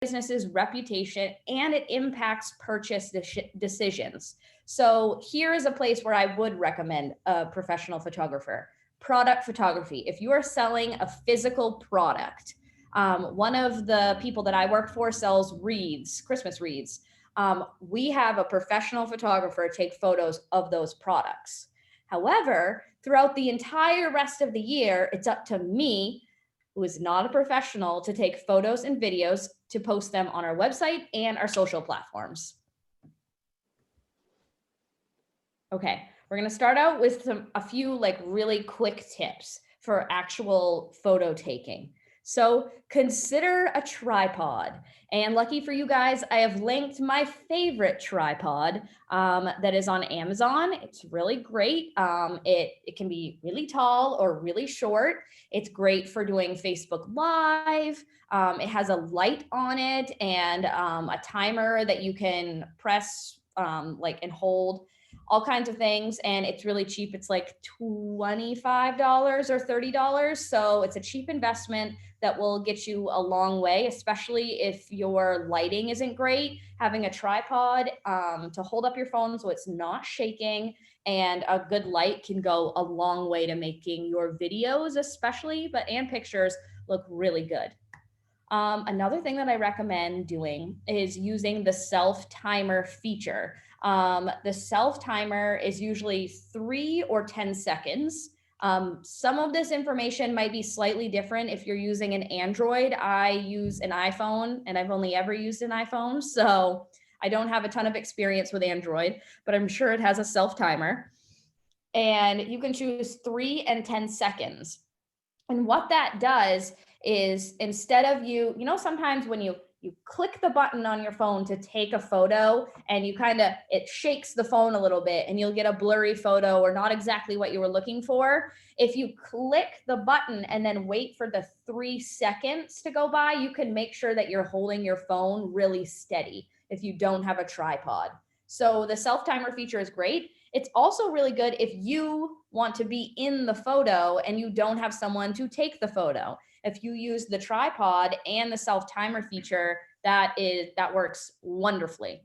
business's reputation and it impacts purchase decisions. So here is a place where I would recommend a professional photographer. Product photography. If you are selling a physical product, one of the people that I work for sells wreaths, Christmas wreaths. We have a professional photographer take photos of those products. However, throughout the entire rest of the year, it's up to me, who is not a professional, to take photos and videos to post them on our website and our social platforms. Okay, we're gonna start out with a few like really quick tips for actual photo taking. So consider a tripod. And lucky for you guys, I have linked my favorite tripod that is on Amazon. It's really great. It can be really tall or really short. It's great for doing Facebook Live. It has a light on it and a timer that you can press and hold, all kinds of things. And it's really cheap. It's like $25 or $30. So it's a cheap investment that will get you a long way, especially if your lighting isn't great. Having a tripod to hold up your phone so it's not shaking, and a good light can go a long way to making your videos especially, and pictures look really good. Another thing that I recommend doing is using the self timer feature. The self timer is usually 3 or 10 seconds. Some of this information might be slightly different if you're using an Android. I use an iPhone and I've only ever used an iPhone, so I don't have a ton of experience with Android, but I'm sure it has a self timer. And you can choose 3 and 10 seconds. And what that does is, instead of sometimes when you click the button on your phone to take a photo and it shakes the phone a little bit and you'll get a blurry photo or not exactly what you were looking for. If you click the button and then wait for the 3 seconds to go by, you can make sure that you're holding your phone really steady if you don't have a tripod. So the self timer feature is great. It's also really good if you want to be in the photo and you don't have someone to take the photo. If you use the tripod and the self timer feature, that works wonderfully.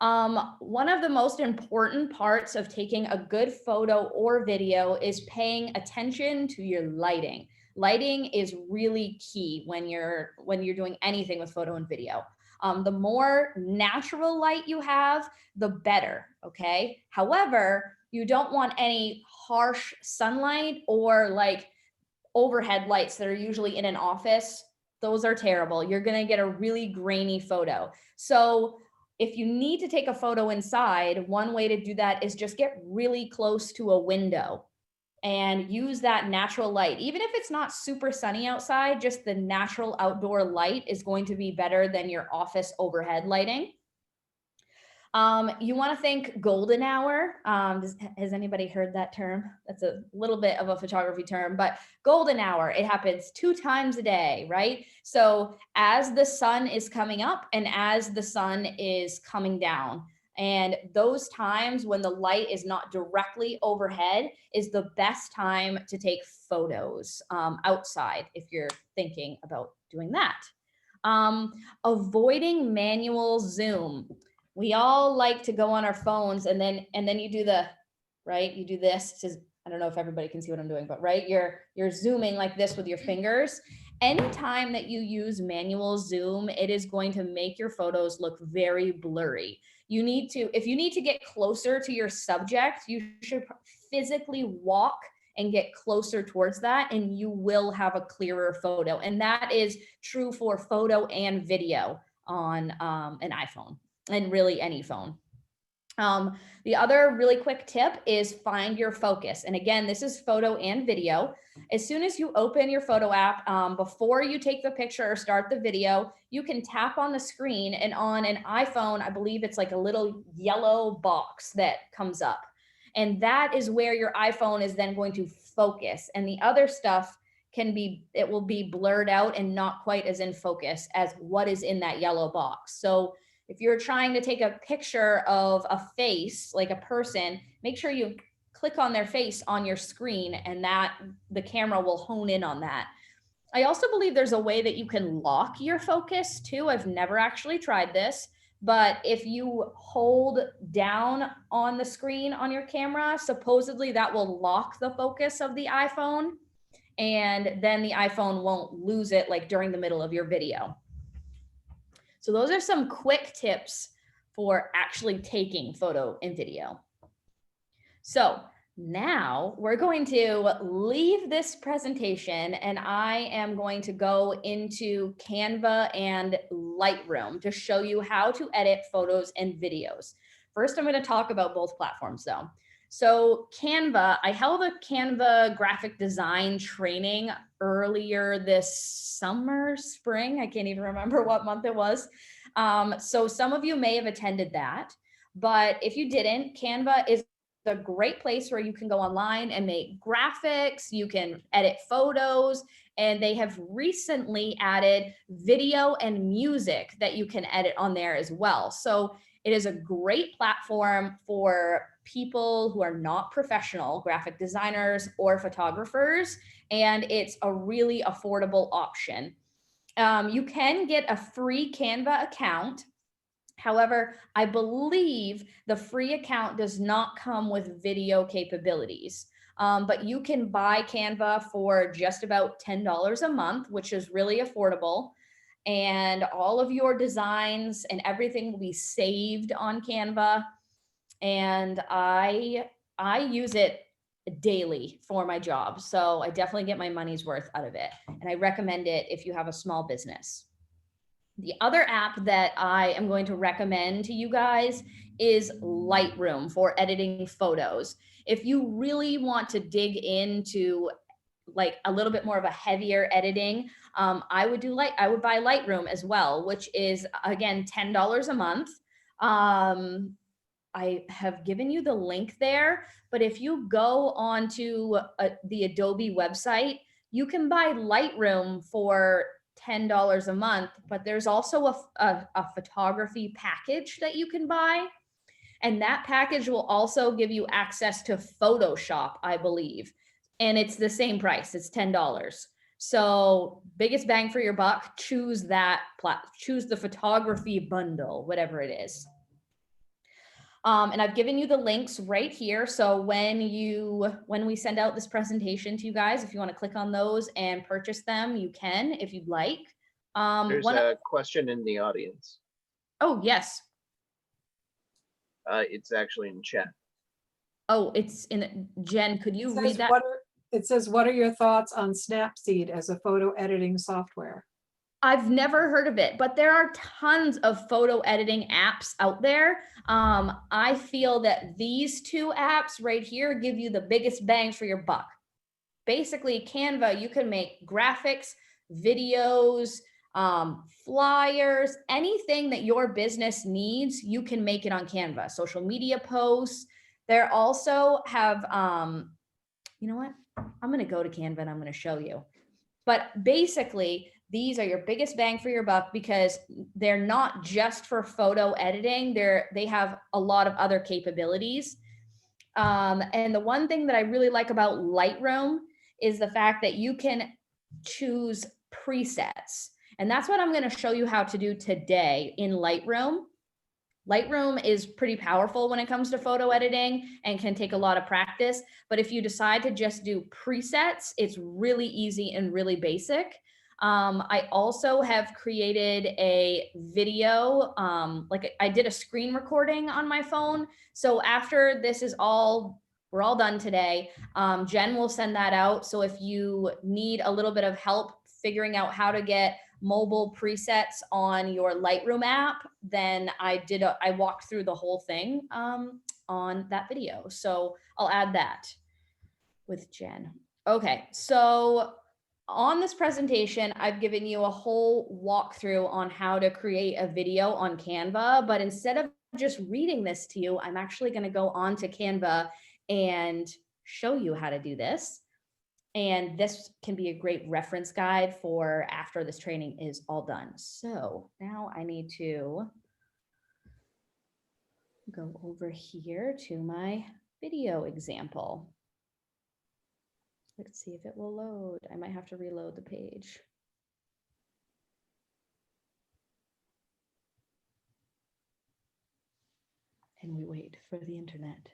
One of the most important parts of taking a good photo or video is paying attention to your lighting. Lighting is really key when you're doing anything with photo and video. The more natural light you have, the better, okay? However, you don't want any harsh sunlight or like overhead lights that are usually in an office. Those are terrible. You're gonna get a really grainy photo. So if you need to take a photo inside, one way to do that is just get really close to a window and use that natural light. Even if it's not super sunny outside, just the natural outdoor light is going to be better than your office overhead lighting. You want to think golden hour. Has anybody heard that term? That's a little bit of a photography term, but golden hour, it happens 2 times a day, right? So as the sun is coming up and as the sun is coming down, and those times when the light is not directly overhead is the best time to take photos outside if you're thinking about doing that. Avoiding manual zoom. We all like to go on our phones and then you do you do this. I don't know if everybody can see what I'm doing, but right, you're zooming like this with your fingers. Anytime that you use manual zoom, it is going to make your photos look very blurry. If you need to get closer to your subject, you should physically walk and get closer towards that, and you will have a clearer photo. And that is true for photo and video on an iPhone and really any phone. The other really quick tip is find your focus. And again, this is photo and video. As soon as you open your photo app, before you take the picture or start the video, you can tap on the screen, and on an iPhone, I believe it's like a little yellow box that comes up. And that is where your iPhone is then going to focus. And the other stuff it will be blurred out and not quite as in focus as what is in that yellow box. So if you're trying to take a picture of a face, like a person, make sure you click on their face on your screen, and that the camera will hone in on that. I also believe there's a way that you can lock your focus too. I've never actually tried this, but if you hold down on the screen on your camera, supposedly that will lock the focus of the iPhone, and then the iPhone won't lose it like during the middle of your video. So those are some quick tips for actually taking photo and video. So now we're going to leave this presentation and I am going to go into Canva and Lightroom to show you how to edit photos and videos. First, I'm going to talk about both platforms though. So Canva, I held a Canva graphic design training earlier this summer, spring. I can't even remember what month it was. So some of you may have attended that, but if you didn't, Canva is a great place where you can go online and make graphics, you can edit photos, and they have recently added video and music that you can edit on there as well. So it is a great platform for people who are not professional graphic designers or photographers, and it's a really affordable option. You can get a free Canva account. However, I believe the free account does not come with video capabilities. But you can buy Canva for just about $10 a month, which is really affordable. And all of your designs and everything will be saved on Canva. And I use it daily for my job. So I definitely get my money's worth out of it. And I recommend it if you have a small business. The other app that I am going to recommend to you guys is Lightroom for editing photos. If you really want to dig into like a little bit more of a heavier editing, I would buy Lightroom as well, which is again $10 a month. I have given you the link there, but if you go onto the Adobe website, you can buy Lightroom for $10 a month, but there's also a photography package that you can buy. And that package will also give you access to Photoshop, I believe. And it's the same price, it's $10. So biggest bang for your buck, choose the photography bundle, whatever it is. And I've given you the links right here. So when we send out this presentation to you guys, if you want to click on those and purchase them, you can, if you'd like. There's a question in the audience. Oh, yes. It's actually in chat. Oh, it's in Jen. Could you read that? It says, what are your thoughts on Snapseed as a photo editing software? I've never heard of it, but there are tons of photo editing apps out there. I feel that these two apps right here give you the biggest bang for your buck. Basically, Canva, you can make graphics, videos, flyers, anything that your business needs, you can make it on Canva. Social media posts. They also have, you know what? I'm going to go to Canva and I'm going to show you. But basically, these are your biggest bang for your buck because they're not just for photo editing. They have a lot of other capabilities. And the one thing that I really like about Lightroom is the fact that you can choose presets. And that's what I'm going to show you how to do today in Lightroom. Lightroom is pretty powerful when it comes to photo editing and can take a lot of practice. But if you decide to just do presets, it's really easy and really basic. I also have created a video, like I did a screen recording on my phone. So after this is we're all done today, Jen will send that out. So if you need a little bit of help figuring out how to get mobile presets on your Lightroom app, then I walked through the whole thing on that video. So I'll add that with Jen. Okay, so on this presentation, I've given you a whole walkthrough on how to create a video on Canva, but instead of just reading this to you, I'm actually going to go on to Canva and show you how to do this. And this can be a great reference guide for after this training is all done. So now I need to go over here to my video example. Let's see if it will load. I might have to reload the page. And we wait for the internet.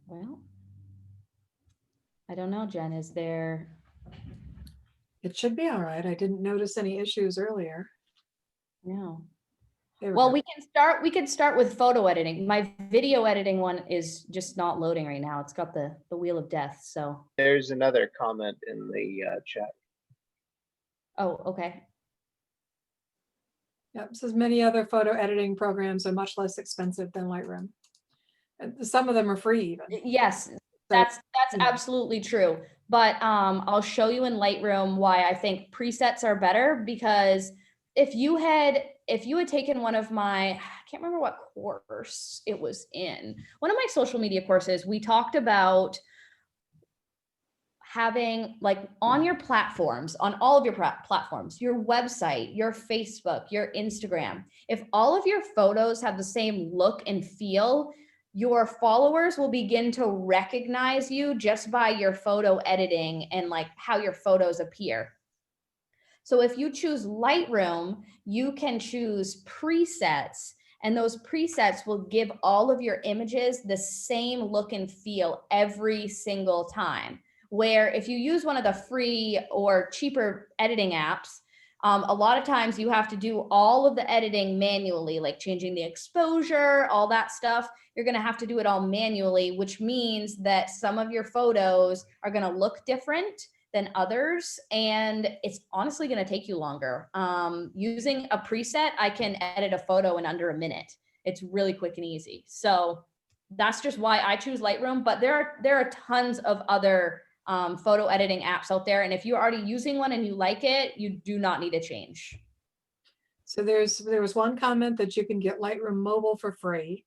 Well, I don't know, Jen, is there? It should be all right. I didn't notice any issues earlier. No. There we Well, go. we could start with photo editing. My video editing one is just not loading right now. It's got the wheel of death, so. There's another comment in the chat. Oh, okay. Yep, says many other photo editing programs are much less expensive than Lightroom. And some of them are free even. Yes, that's absolutely true. But I'll show you in Lightroom why I think presets are better, because if you had taken one of my, I can't remember what course it was in, one of my social media courses, we talked about having, like, on your platforms, on all of your platforms, your website, your Facebook, your Instagram, if all of your photos have the same look and feel, your followers will begin to recognize you just by your photo editing and like how your photos appear. So if you choose Lightroom, you can choose presets, and those presets will give all of your images the same look and feel every single time. Where if you use one of the free or cheaper editing apps, a lot of times you have to do all of the editing manually, like changing the exposure, all that stuff. You're going to have to do it all manually, which means that some of your photos are going to look different than others, and it's honestly going to take you longer. Using a preset, I can edit a photo in under a minute. It's really quick and easy. So that's just why I choose Lightroom, but there are tons of other photo editing apps out there. And if you're already using one and you like it, you do not need to change. So there was one comment that you can get Lightroom Mobile for free,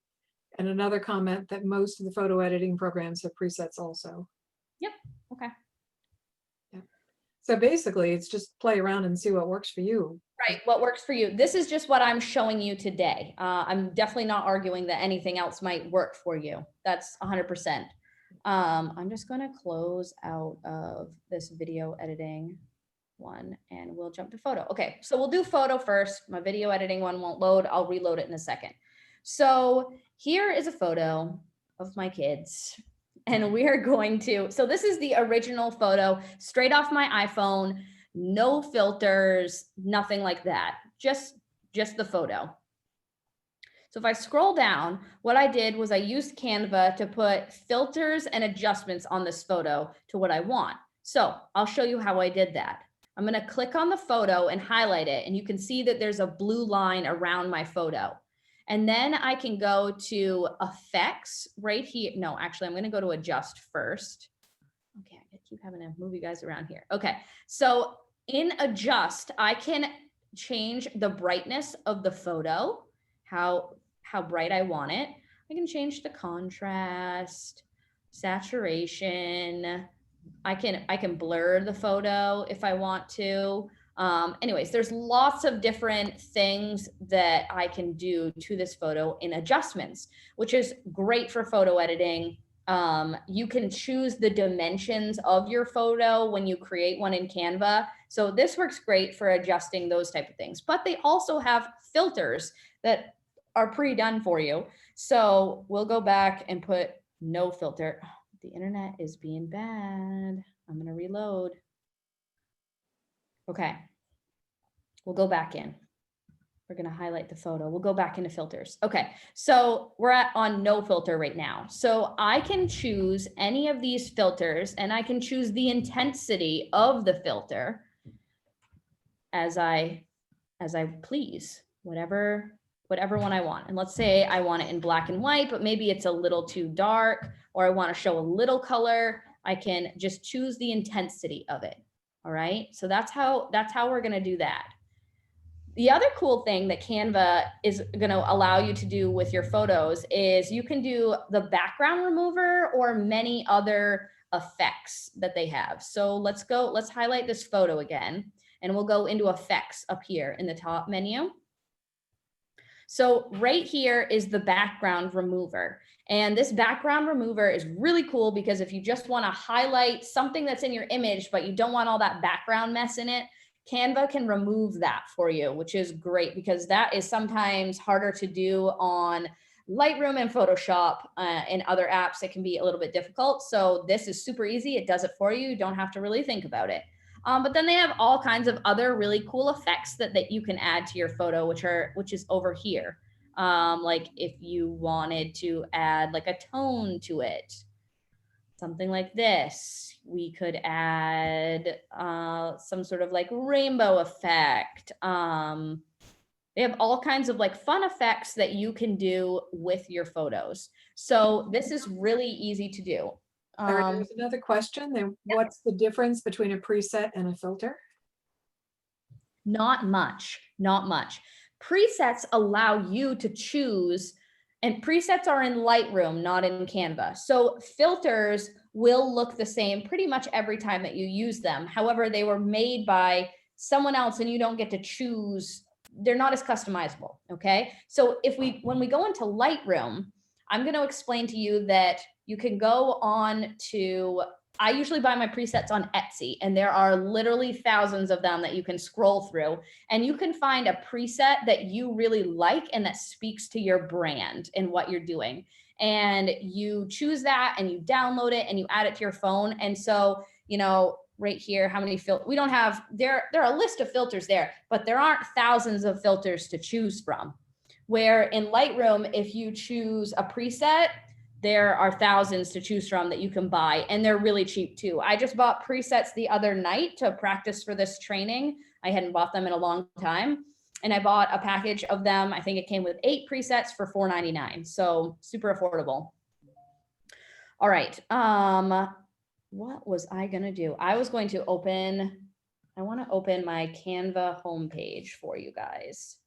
and another comment that most of the photo editing programs have presets also. Yep. Okay. Yeah. So basically it's just play around and see what works for you. Right. What works for you. This is just what I'm showing you today. I'm definitely not arguing that anything else might work for you. That's 100%. I'm just going to close out of this video editing one and we'll jump to photo. Okay, so we'll do photo first. My video editing one won't load. I'll reload it in a second. So here is a photo of my kids, and we are going to, so this is the original photo straight off my iPhone, no filters, nothing like that. Just the photo. So if I scroll down, what I did was I used Canva to put filters and adjustments on this photo to what I want. So I'll show you how I did that. I'm going to click on the photo and highlight it, and you can see that there's a blue line around my photo. And then I can go to effects right here. No, actually, I'm going to go to adjust first. Okay, I keep having to move you guys around here. Okay, so in adjust, I can change the brightness of the photo, how bright I want it. I can change the contrast, saturation. I can blur the photo if I want to. Anyways, there's lots of different things that I can do to this photo in adjustments, which is great for photo editing. You can choose the dimensions of your photo when you create one in Canva. So this works great for adjusting those type of things, but they also have filters that are pre-done for you. So we'll go back and put no filter. The internet is being bad. I'm going to reload. Okay. We'll go back in. We're going to highlight the photo. We'll go back into filters. Okay. So we're on no filter right now. So I can choose any of these filters, and I can choose the intensity of the filter as I please, whatever one I want. And let's say I want it in black and white, but maybe it's a little too dark, or I want to show a little color. I can just choose the intensity of it. All right. So that's how we're going to do that. The other cool thing that Canva is going to allow you to do with your photos is you can do the background remover or many other effects that they have. So let's highlight this photo again, and we'll go into effects up here in the top menu. So right here is the background remover. And this background remover is really cool because if you just want to highlight something that's in your image, but you don't want all that background mess in it, Canva can remove that for you, which is great because that is sometimes harder to do on Lightroom and Photoshop and other apps. It can be a little bit difficult. So this is super easy. It does it for you. You don't have to really think about it. But then they have all kinds of other really cool effects that you can add to your photo, which is over here. Like if you wanted to add like a tone to it, something like this, we could add some sort of like rainbow effect. They have all kinds of like fun effects that you can do with your photos. So this is really easy to do. There's another question. Then what's the difference between a preset and a filter? Not much, not much. Presets allow you to choose, and presets are in Lightroom, not in Canva. So filters will look the same pretty much every time that you use them. However, they were made by someone else and you don't get to choose. They're not as customizable, okay? So when we go into Lightroom, I'm going to explain to you that you can go on to, I usually buy my presets on Etsy, and there are literally thousands of them that you can scroll through, and you can find a preset that you really like and that speaks to your brand and what you're doing. And you choose that and you download it and you add it to your phone. And so, you know, right here, how many filters we don't have, there are a list of filters there, but there aren't thousands of filters to choose from. Where in Lightroom, if you choose a preset, there are thousands to choose from that you can buy, and they're really cheap too. I just bought presets the other night to practice for this training. I hadn't bought them in a long time, and I bought a package of them. I think it came with 8 presets for $4.99, so super affordable. All right, what was I gonna do? I want to open my Canva homepage for you guys.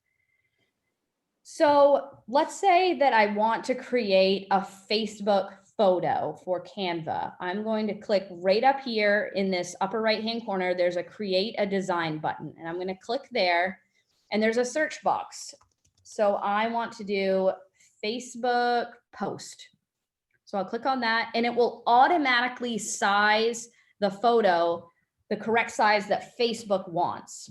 So let's say that I want to create a Facebook photo for Canva. I'm going to click right up here in this upper right-hand corner. There's a create a design button, and I'm going to click there, and there's a search box. So I want to do Facebook post. So I'll click on that, and it will automatically size the photo the correct size that Facebook wants.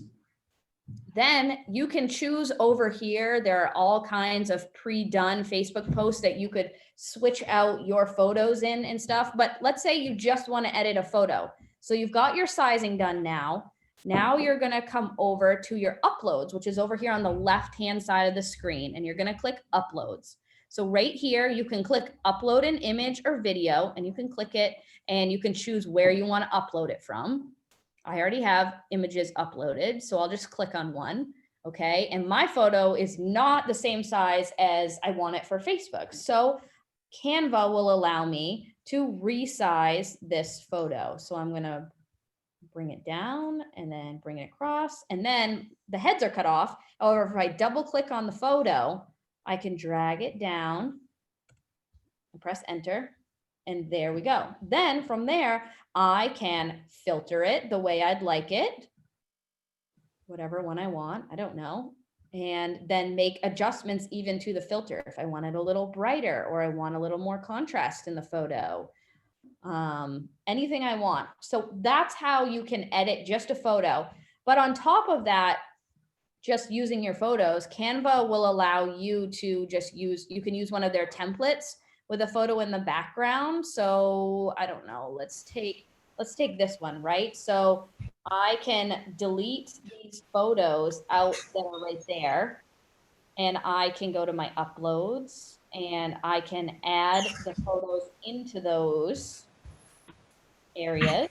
Then you can choose over here. There are all kinds of pre-done Facebook posts that you could switch out your photos in and stuff. But let's say you just want to edit a photo. So you've got your sizing done now. Now you're going to come over to your uploads, which is over here on the left-hand side of the screen, and you're going to click uploads. So right here, you can click upload an image or video, and you can click it, and you can choose where you want to upload it from. I already have images uploaded, so I'll just click on one, okay? And my photo is not the same size as I want it for Facebook. So Canva will allow me to resize this photo. So I'm gonna bring it down and then bring it across, and then the heads are cut off. However, if I double click on the photo, I can drag it down and press enter. And there we go. Then from there, I can filter it the way I'd like it, whatever one I want, I don't know, and then make adjustments even to the filter. If I want it a little brighter, or I want a little more contrast in the photo, anything I want. So that's how you can edit just a photo. But on top of that, just using your photos, Canva will allow you to just you can use one of their templates with a photo in the background. So I don't know, let's take this one, right? So I can delete these photos out that are right there, and I can go to my uploads, and I can add the photos into those areas,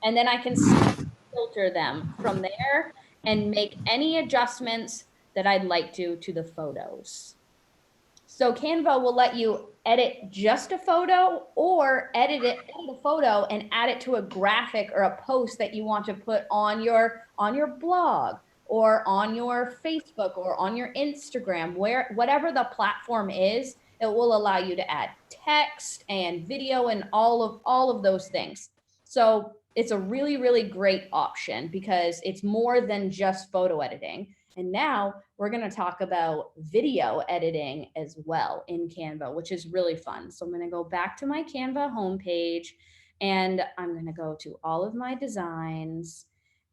and then I can filter them from there and make any adjustments that I'd like to the photos. So Canva will let you edit just a photo, or edit a photo and add it to a graphic or a post that you want to put on your blog, or on your Facebook, or on your Instagram, whatever the platform is, it will allow you to add text and video and all of those things. So it's a really, really great option because it's more than just photo editing. And now we're going to talk about video editing as well in Canva, which is really fun. So I'm going to go back to my Canva homepage, and I'm going to go to all of my designs,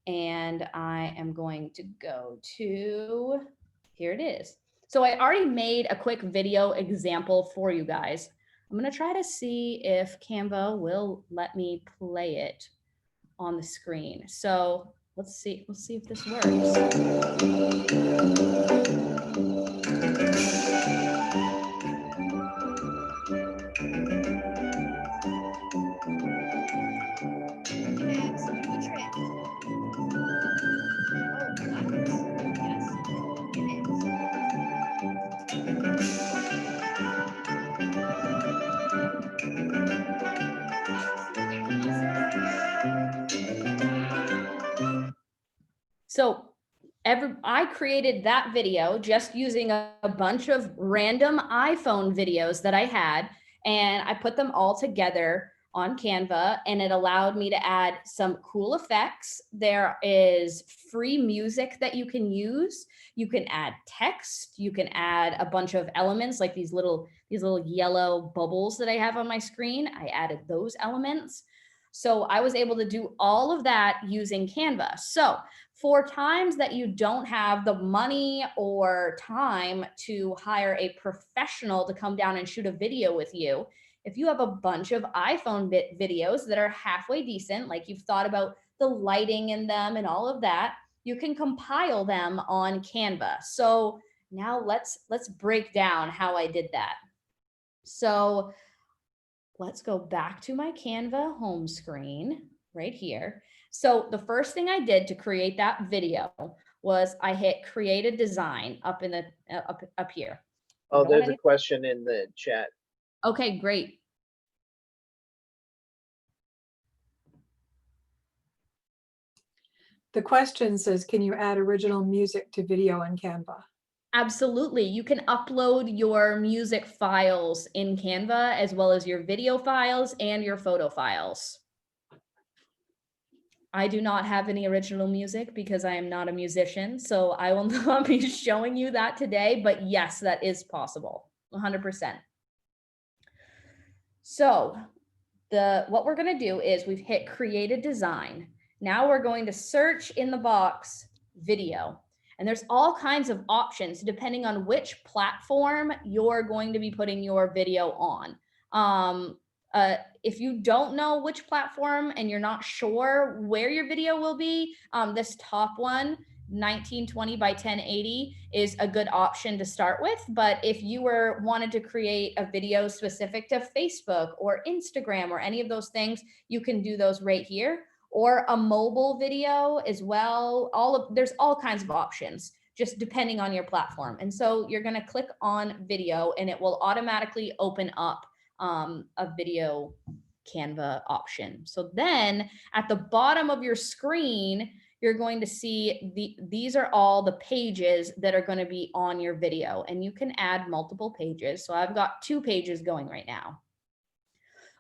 and I am going to go to, here it is. So I already made a quick video example for you guys. I'm gonna try to see if Canva will let me play it on the screen. So let's see if this works. So I created that video just using a bunch of random iPhone videos that I had, and I put them all together on Canva, and it allowed me to add some cool effects. There is free music that you can use. You can add text. You can add a bunch of elements like these little yellow bubbles that I have on my screen. I added those elements. So I was able to do all of that using Canva. So for times that you don't have the money or time to hire a professional to come down and shoot a video with you, if you have a bunch of iPhone videos that are halfway decent, like you've thought about the lighting in them and all of that, you can compile them on Canva. So now let's break down how I did that. So let's go back to my Canva home screen right here. So the first thing I did to create that video was I hit create a design up in the up here. Oh, there's a question in the chat. Okay, great. The question says, can you add original music to video in Canva? Absolutely. You can upload your music files in Canva as well as your video files and your photo files. I do not have any original music because I am not a musician, so I will not be showing you that today, but yes, that is possible, 100%. So what we're gonna do is we've hit create a design. Now we're going to search in the box video. And there's all kinds of options depending on which platform you're going to be putting your video on. If you don't know which platform and you're not sure where your video will be, this top one, 1920 by 1080, is a good option to start with. But if you wanted to create a video specific to Facebook or Instagram or any of those things, you can do those right here. Or a mobile video as well. There's all kinds of options, just depending on your platform. And so you're gonna click on video and it will automatically open up a video Canva option. So then at the bottom of your screen, you're going to see these are all the pages that are gonna be on your video, and you can add multiple pages. So I've got 2 pages going right now.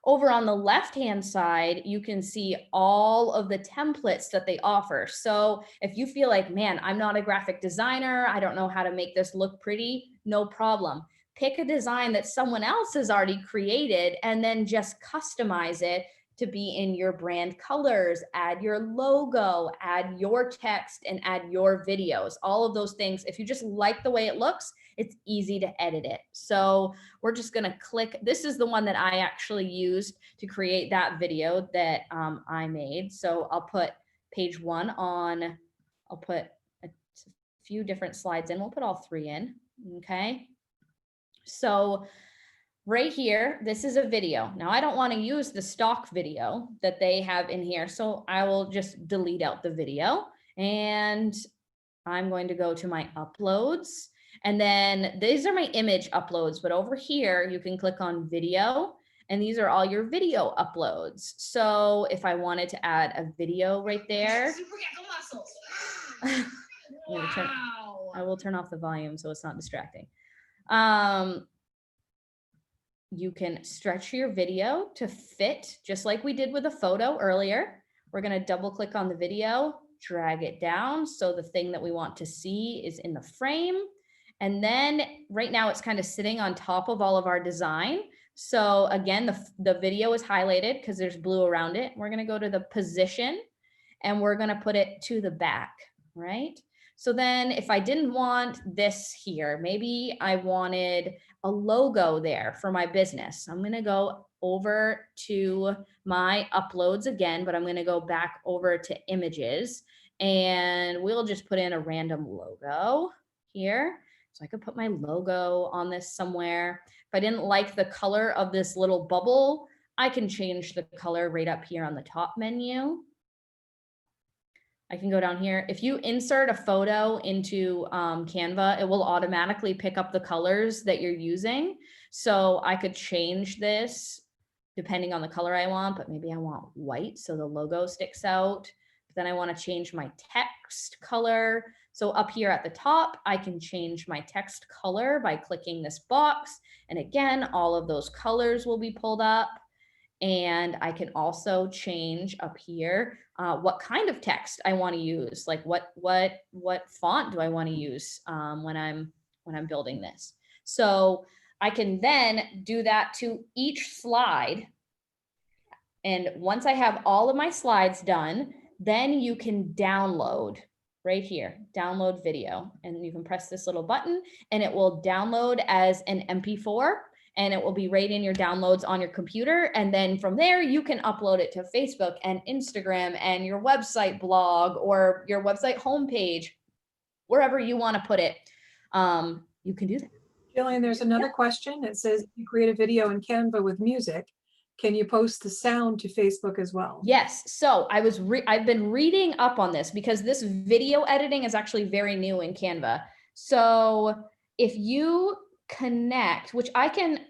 Over on the left-hand side, you can see all of the templates that they offer. So if you feel like, man, I'm not a graphic designer, I don't know how to make this look pretty, no problem. Pick a design that someone else has already created and then just customize it to be in your brand colors, add your logo, add your text, and add your videos. All of those things, if you just like the way it looks, it's easy to edit it. So we're just gonna click, this is the one that I actually used to create that video that I made. So I'll put page 1 on, I'll put a few different slides in, we'll put all 3 in, okay? So right here, this is a video. Now I don't wanna use the stock video that they have in here, so I will just delete out the video, and I'm going to go to my uploads. And then these are my image uploads, but over here you can click on video, and these are all your video uploads. So if I wanted to add a video right there, I will turn off the volume so it's not distracting. You can stretch your video to fit just like we did with a photo earlier. We're going to double click on the video, drag it down so the thing that we want to see is in the frame. And then right now it's kind of sitting on top of all of our design. So again, the video is highlighted because there's blue around it. We're going to go to the position, and we're gonna put it to the back, right? So then if I didn't want this here, maybe I wanted a logo there for my business. I'm gonna go over to my uploads again, but I'm gonna go back over to images, and we'll just put in a random logo here. So I could put my logo on this somewhere. If I didn't like the color of this little bubble, I can change the color right up here on the top menu. I can go down here. If you insert a photo into Canva, it will automatically pick up the colors that you're using. So I could change this depending on the color I want, but maybe I want white so the logo sticks out. But then I want to change my text color. So up here at the top, I can change my text color by clicking this box. And again, all of those colors will be pulled up. And I can also change up here what kind of text I want to use, like what font do I want to use when I'm building this. So I can then do that to each slide. And once I have all of my slides done, then you can download right here, download video, and you can press this little button and it will download as an MP4. And it will be right in your downloads on your computer. And then from there, you can upload it to Facebook and Instagram and your website blog or your website homepage, wherever you want to put it. You can do that. Jillian, there's another question. It says, you create a video in Canva with music. Can you post the sound to Facebook as well? Yes. So I've been reading up on this because this video editing is actually very new in Canva. So if you connect, which I can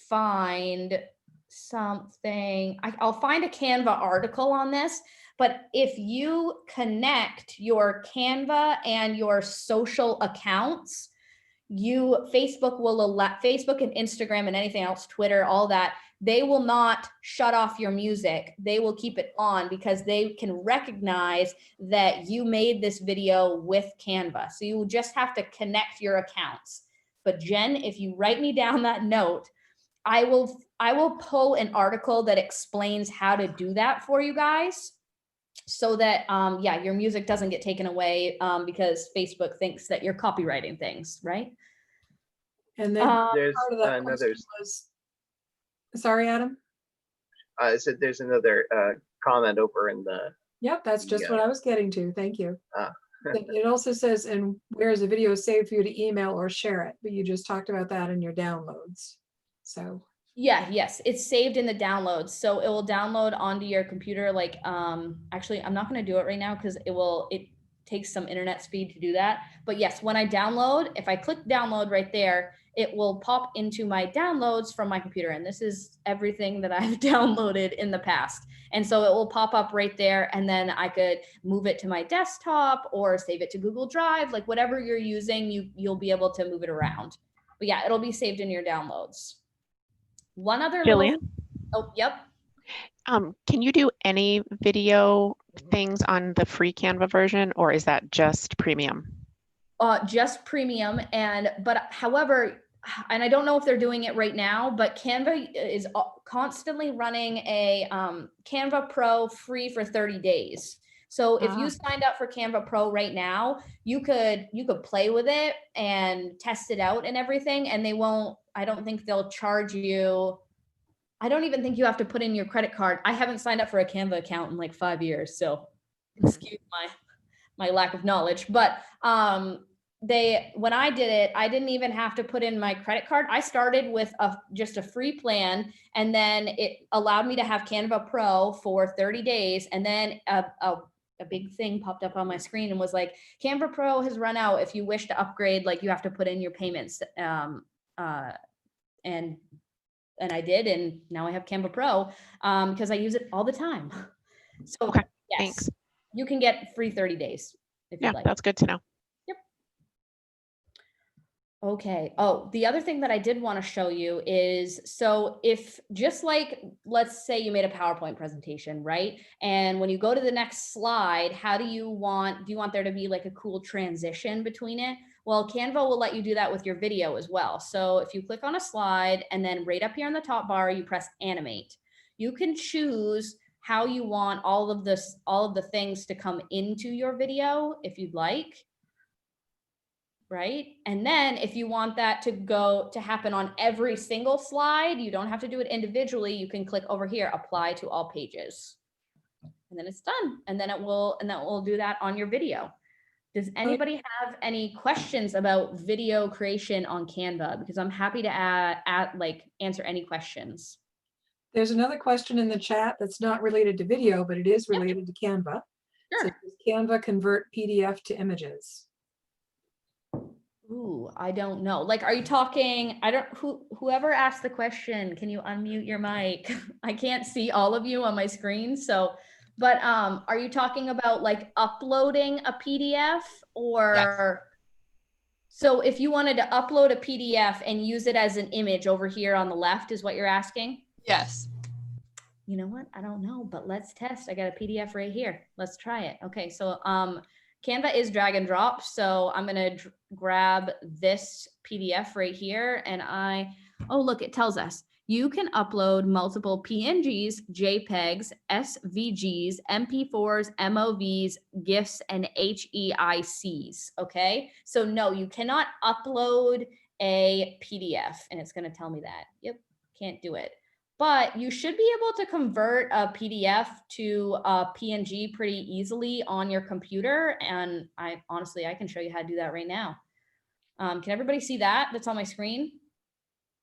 find something, I'll find a Canva article on this, but if you connect your Canva and your social accounts, Facebook and Instagram and anything else, Twitter, all that, they will not shut off your music. They will keep it on because they can recognize that you made this video with Canva. So you just have to connect your accounts. But Jen, if you write me down that note, I will pull an article that explains how to do that for you guys so that, yeah, your music doesn't get taken away because Facebook thinks that you're copywriting things, right? And then There's part of that another, question was, sorry, Adam? I said there's another comment over in the, Yep, that's just what I was getting to. Thank you. Ah. It also says, and where's the video saved for you to email or share it? But you just talked about that in your downloads. So yeah, yes, it's saved in the downloads. So it will download onto your computer. Like, actually, I'm not going to do it right now because it takes some internet speed to do that. But yes, when I download, if I click download right there, it will pop into my downloads from my computer. And this is everything that I've downloaded in the past. And so it will pop up right there. And then I could move it to my desktop or save it to Google Drive, like whatever you're using, you'll be able to move it around. But yeah, it'll be saved in your downloads. One other Jillian? Oh, yep. Can you do any video things on the free Canva version, or is that just premium? Just premium, but however, and I don't know if they're doing it right now, but Canva is constantly running a Canva Pro free for 30 days. So if you signed up for Canva Pro right now, you could play with it and test it out and everything, and I don't think they'll charge you. I don't even think you have to put in your credit card. I haven't signed up for a Canva account in like 5 years, so excuse my lack of knowledge. But when I did it, I didn't even have to put in my credit card. I started with just a free plan, and then it allowed me to have Canva Pro for 30 days. And then a big thing popped up on my screen and was like, Canva Pro has run out. If you wish to upgrade, like you have to put in your payments. And I did, and now I have Canva Pro because I use it all the time. So Okay, yes, thanks. You can get free 30 days if Yeah, you'd like. that's good to know. Yep. Okay. Oh, the other thing that I did want to show you is, so if just like, let's say you made a PowerPoint presentation, right? And when you go to the next slide, do you want there to be like a cool transition between it? Well, Canva will let you do that with your video as well. So if you click on a slide and then right up here on the top bar, you press animate, you can choose how you want all of the things to come into your video if you'd like. Right? And then if you want that to happen on every single slide, you don't have to do it individually. You can click over here, apply to all pages. And then it's done. And then that will do that on your video. Does anybody have any questions about video creation on Canva? Because I'm happy to answer any questions. There's another question in the chat that's not related to video, but it is related to Canva. So Sure. does Canva convert PDF to images? Ooh, I don't know. Like, are you talking, whoever asked the question, can you unmute your mic? I can't see all of you on my screen. So, but are you talking about like uploading a PDF or? Yes. So if you wanted to upload a PDF and use it as an image over here on the left is what you're asking? Yes. You know what? I don't know, but let's test. I got a PDF right here. Let's try it. Okay, so Canva is drag and drop. So I'm gonna grab this PDF right here and oh, look, it tells us you can upload multiple PNGs, JPEGs, SVGs, MP4s, MOVs, GIFs, and HEICs, okay? So no, you cannot upload a PDF and it's gonna tell me that. Yep, can't do it. But you should be able to convert a PDF to a PNG pretty easily on your computer. And I can show you how to do that right now. Can everybody see that? That's on my screen?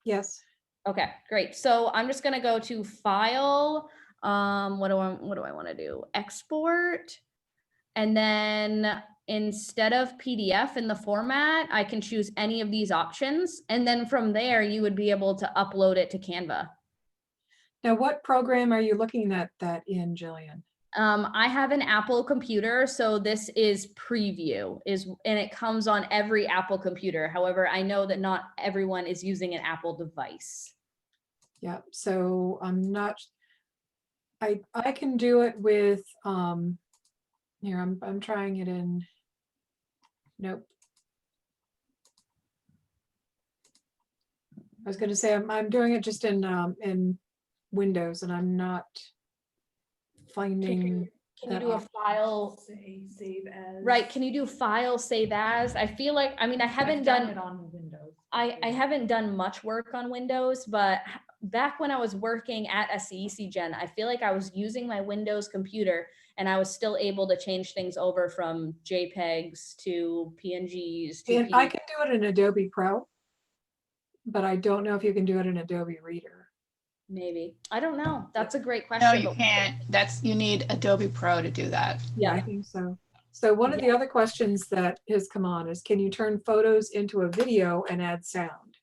Yes. Okay, great. So I'm just gonna go to File. What do I want to do? Export. And then instead of PDF in the format, I can choose any of these options. And then from there, you would be able to upload it to Canva. Now, what program are you looking at that in, Jillian? I have an Apple computer, so this is Preview, and it comes on every Apple computer. However, I know that not everyone is using an Apple device. Yeah, so I can do it with, here, I'm trying it in, nope. I was gonna say, I'm doing it just in Windows and I'm not finding. Can you that do a option. file? Save as. Right, can you do file save as? I feel like, I mean, I haven't I've done it on Windows. I haven't done much work on Windows, but back when I was working at SCEC Gen, I feel like I was using my Windows computer and I was still able to change things over from JPEGs to PNGs to And I can do it in Adobe Pro, but I don't know if you can do it in Adobe Reader. maybe. I don't know. That's a great No, question. you can't. You need Adobe Pro to do that. Yeah, I think so. So one of the other questions that has come on is, can you turn photos into a video and add sound?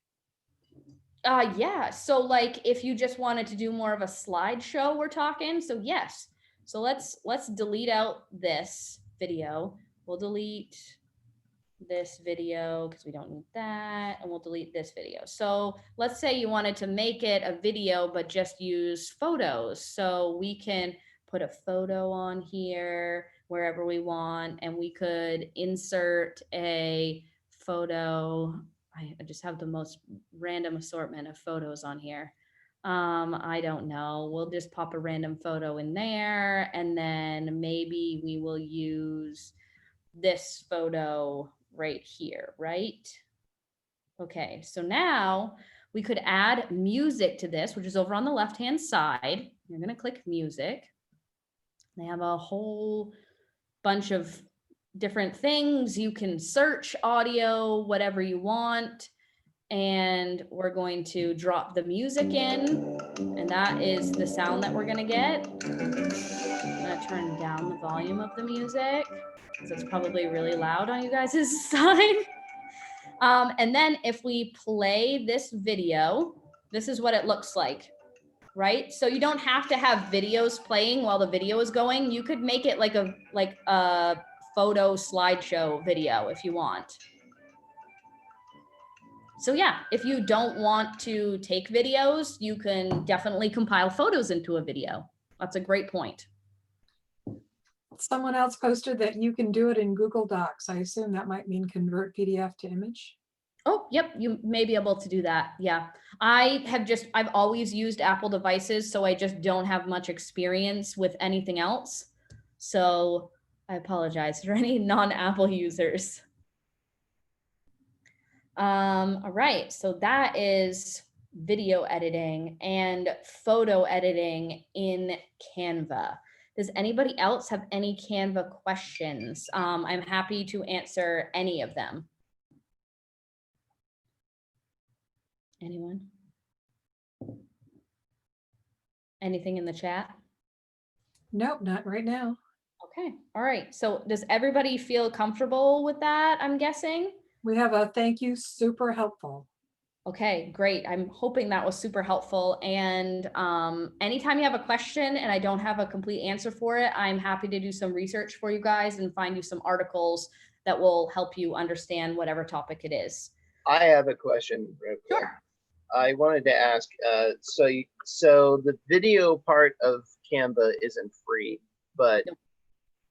Yeah. So like if you just wanted to do more of a slideshow, we're talking. So yes. So let's delete out this video. We'll delete this video because we don't need that, and we'll delete this video. So let's say you wanted to make it a video but just use photos. So we can put a photo on here wherever we want, and we could insert a photo. I just have the most random assortment of photos on here. I don't know. We'll just pop a random photo in there, and then maybe we will use this photo right here, right? Okay, so now we could add music to this, which is over on the left-hand side. You're gonna click music. They have a whole bunch of different things. You can search audio, whatever you want. And we're going to drop the music in, and that is the sound that we're gonna get. I'm gonna turn down the volume of the music because it's probably really loud on you guys' side. And then if we play this video, this is what it looks like, right? So you don't have to have videos playing while the video is going. You could make it like a photo slideshow video if you want. So yeah, if you don't want to take videos, you can definitely compile photos into a video. That's a great point. Someone else posted that you can do it in Google Docs. I assume that might mean convert PDF to image. Oh, yep, you may be able to do that. Yeah. I've always used Apple devices, so I just don't have much experience with anything else. So I apologize for any non-Apple users. All right, so that is video editing and photo editing in Canva. Does anybody else have any Canva questions? I'm happy to answer any of them. Anyone? Anything in the chat? Nope, not right now. Okay, all right. So does everybody feel comfortable with that, I'm guessing? We have a thank you, super helpful. Okay, great. I'm hoping that was super helpful. And anytime you have a question and I don't have a complete answer for it, I'm happy to do some research for you guys and find you some articles that will help you understand whatever topic it is. I have a question real quick. Sure. I wanted to ask, so the video part of Canva isn't free, but Nope.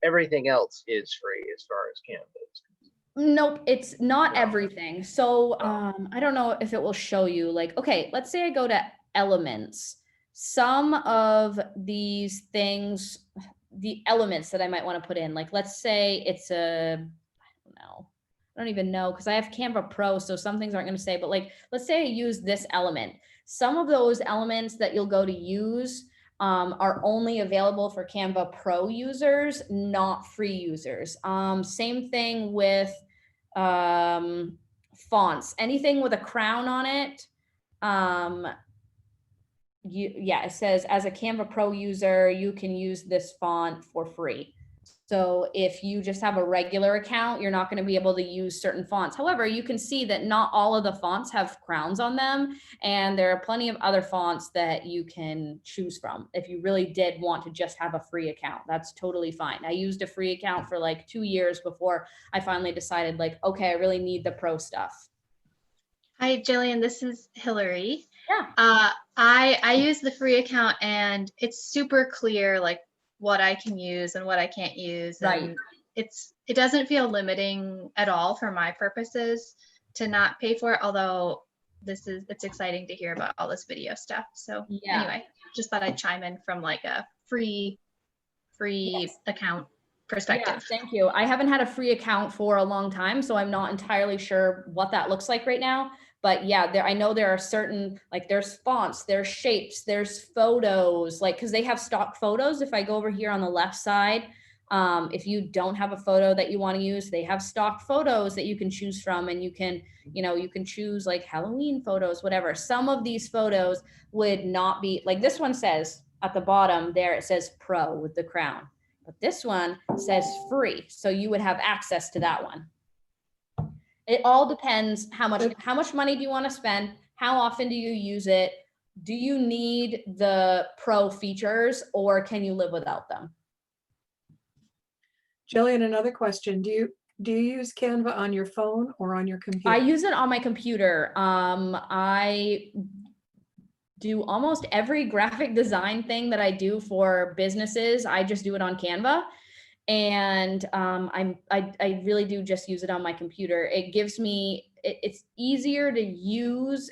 everything else is free as far as Canva is concerned. Nope, it's not No. everything. So I don't know if it will show you, like, okay, let's say I go to Elements. Some of these things, the elements that I might want to put in, like, let's say it's I don't know. I don't even know because I have Canva Pro, so some things aren't going to say, but like, let's say I use this element. Some of those elements that you'll go to use are only available for Canva Pro users, not free users. Same thing with fonts. Anything with a crown on it, it says as a Canva Pro user, you can use this font for free. So if you just have a regular account, you're not going to be able to use certain fonts. However, you can see that not all of the fonts have crowns on them. And there are plenty of other fonts that you can choose from. If you really did want to just have a free account, that's totally fine. I used a free account for like 2 years before I finally decided, like, okay, I really need the pro stuff. Hi, Jillian, this is Hillary. Yeah. I use the free account and it's super clear, like what I can use and what I can't use. Right. And it doesn't feel limiting at all for my purposes to not pay for it. Although it's exciting to hear about all this video stuff. So Yeah. Anyway, just thought I'd chime in from like a free Yes. account perspective. Yeah, thank you. I haven't had a free account for a long time, so I'm not entirely sure what that looks like right now. But yeah, I know there are certain, like, there's fonts, there's shapes, there's photos, like, because they have stock photos. If I go over here on the left side, if you don't have a photo that you want to use, they have stock photos that you can choose from, and you can choose like Halloween photos, whatever. Some of these photos would not be, like this one says at the bottom there, it says pro with the crown. But this one says free, so you would have access to that one. It all depends how much money do you want to spend? How often do you use it? Do you need the pro features, or can you live without them? Jillian, another question. Do you use Canva on your phone or on your computer? I use it on my computer. I do almost every graphic design thing that I do for businesses. I just do it on Canva. And I really do just use it on my computer. It gives me, it's easier to use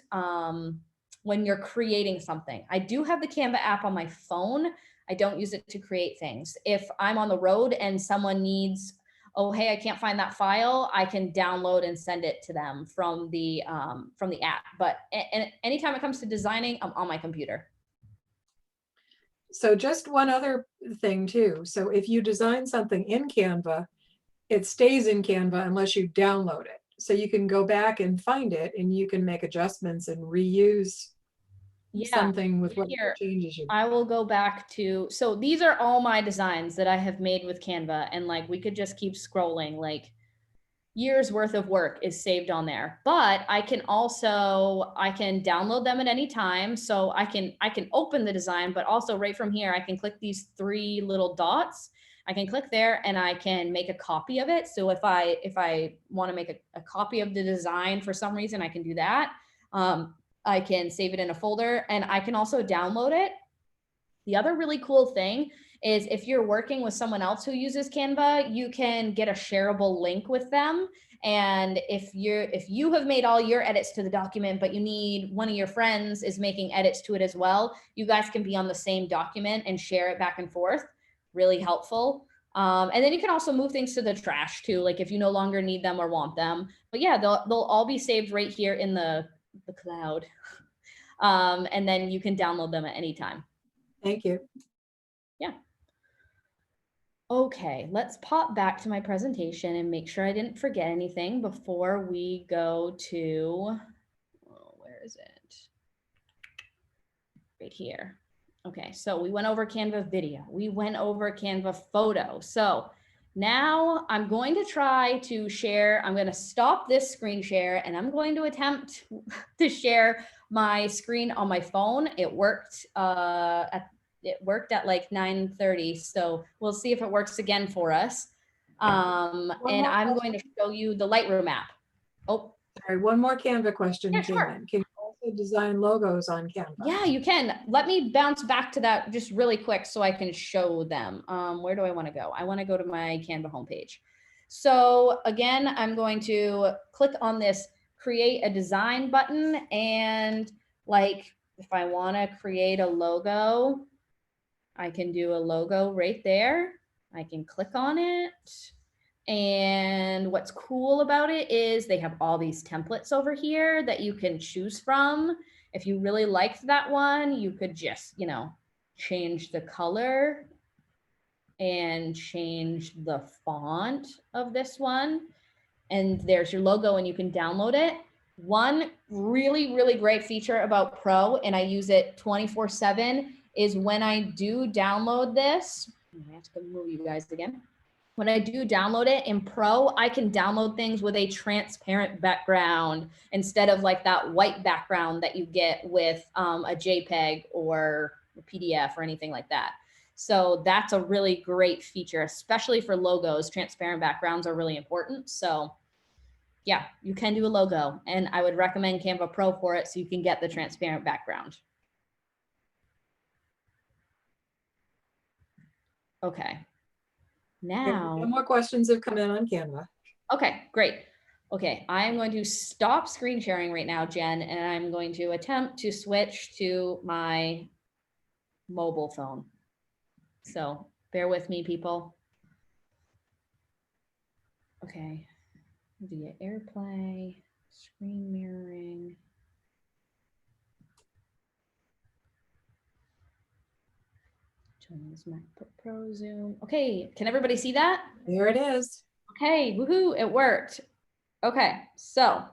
when you're creating something. I do have the Canva app on my phone. I don't use it to create things. If I'm on the road and someone needs, oh, hey, I can't find that file, I can download and send it to them from the app. But anytime it comes to designing, I'm on my computer. So just one other thing too. So if you design something in Canva, it stays in Canva unless you download it. So you can go back and find it and you can make adjustments and reuse something with what changes you. I will go back to, so these are all my designs that I have made with Canva, and like we could just keep scrolling, like years worth of work is saved on there. But I can download them at any time. So I can open the design, but also right from here, I can click these 3 little dots. I can click there and I can make a copy of it. So if I want to make a copy of the design for some reason, I can do that. I can save it in a folder, and I can also download it. The other really cool thing is if you're working with someone else who uses Canva, you can get a shareable link with them. And if you have made all your edits to the document, but you need one of your friends is making edits to it as well, you guys can be on the same document and share it back and forth. Really helpful. And then you can also move things to the trash too, like if you no longer need them or want them. But yeah, they'll all be saved right here in the cloud. And then you can download them at any time. Thank you. Okay, let's pop back to my presentation and make sure I didn't forget anything before we go to, where is it? Right here. Okay, so we went over Canva video. We went over Canva photo. So now I'm going to try to share, I'm going to stop this screen share and I'm going to attempt to share my screen on my phone. It worked at like 9:30. So we'll see if it works again for us. And more I'm going to show you the Lightroom app. Oh, Sorry, one more Canva question Yeah, came sure. in. Can you also design logos on Canva? yeah, you can. Let me bounce back to that just really quick so I can show them. Where do I want to go? I want to go to my Canva homepage. So again, I'm going to click on this create a design button. And like, if I want to create a logo, I can do a logo right there. I can click on it. And what's cool about it is they have all these templates over here that you can choose from. If you really liked that one, you could just, change the color and change the font of this one. And there's your logo and you can download it. One really, really great feature about Pro, and I use it 24/7, is when I do download this, I have to move you guys again. When I do download it in Pro, I can download things with a transparent background instead of like that white background that you get with a JPEG or a PDF or anything like that. So that's a really great feature, especially for logos. Transparent backgrounds are really important. So yeah, you can do a logo, and I would recommend Canva Pro for it so you can get the transparent background. Okay. Now, No more questions have come in on Canva. okay, great. Okay, I'm going to stop screen sharing right now, Jen, and I'm going to attempt to switch to my mobile phone. So bear with me, people. Okay, via AirPlay, screen mirroring. Jones MacBook Pro Zoom. Okay, can everybody see that? There it is. Okay, woohoo, it worked. Okay, so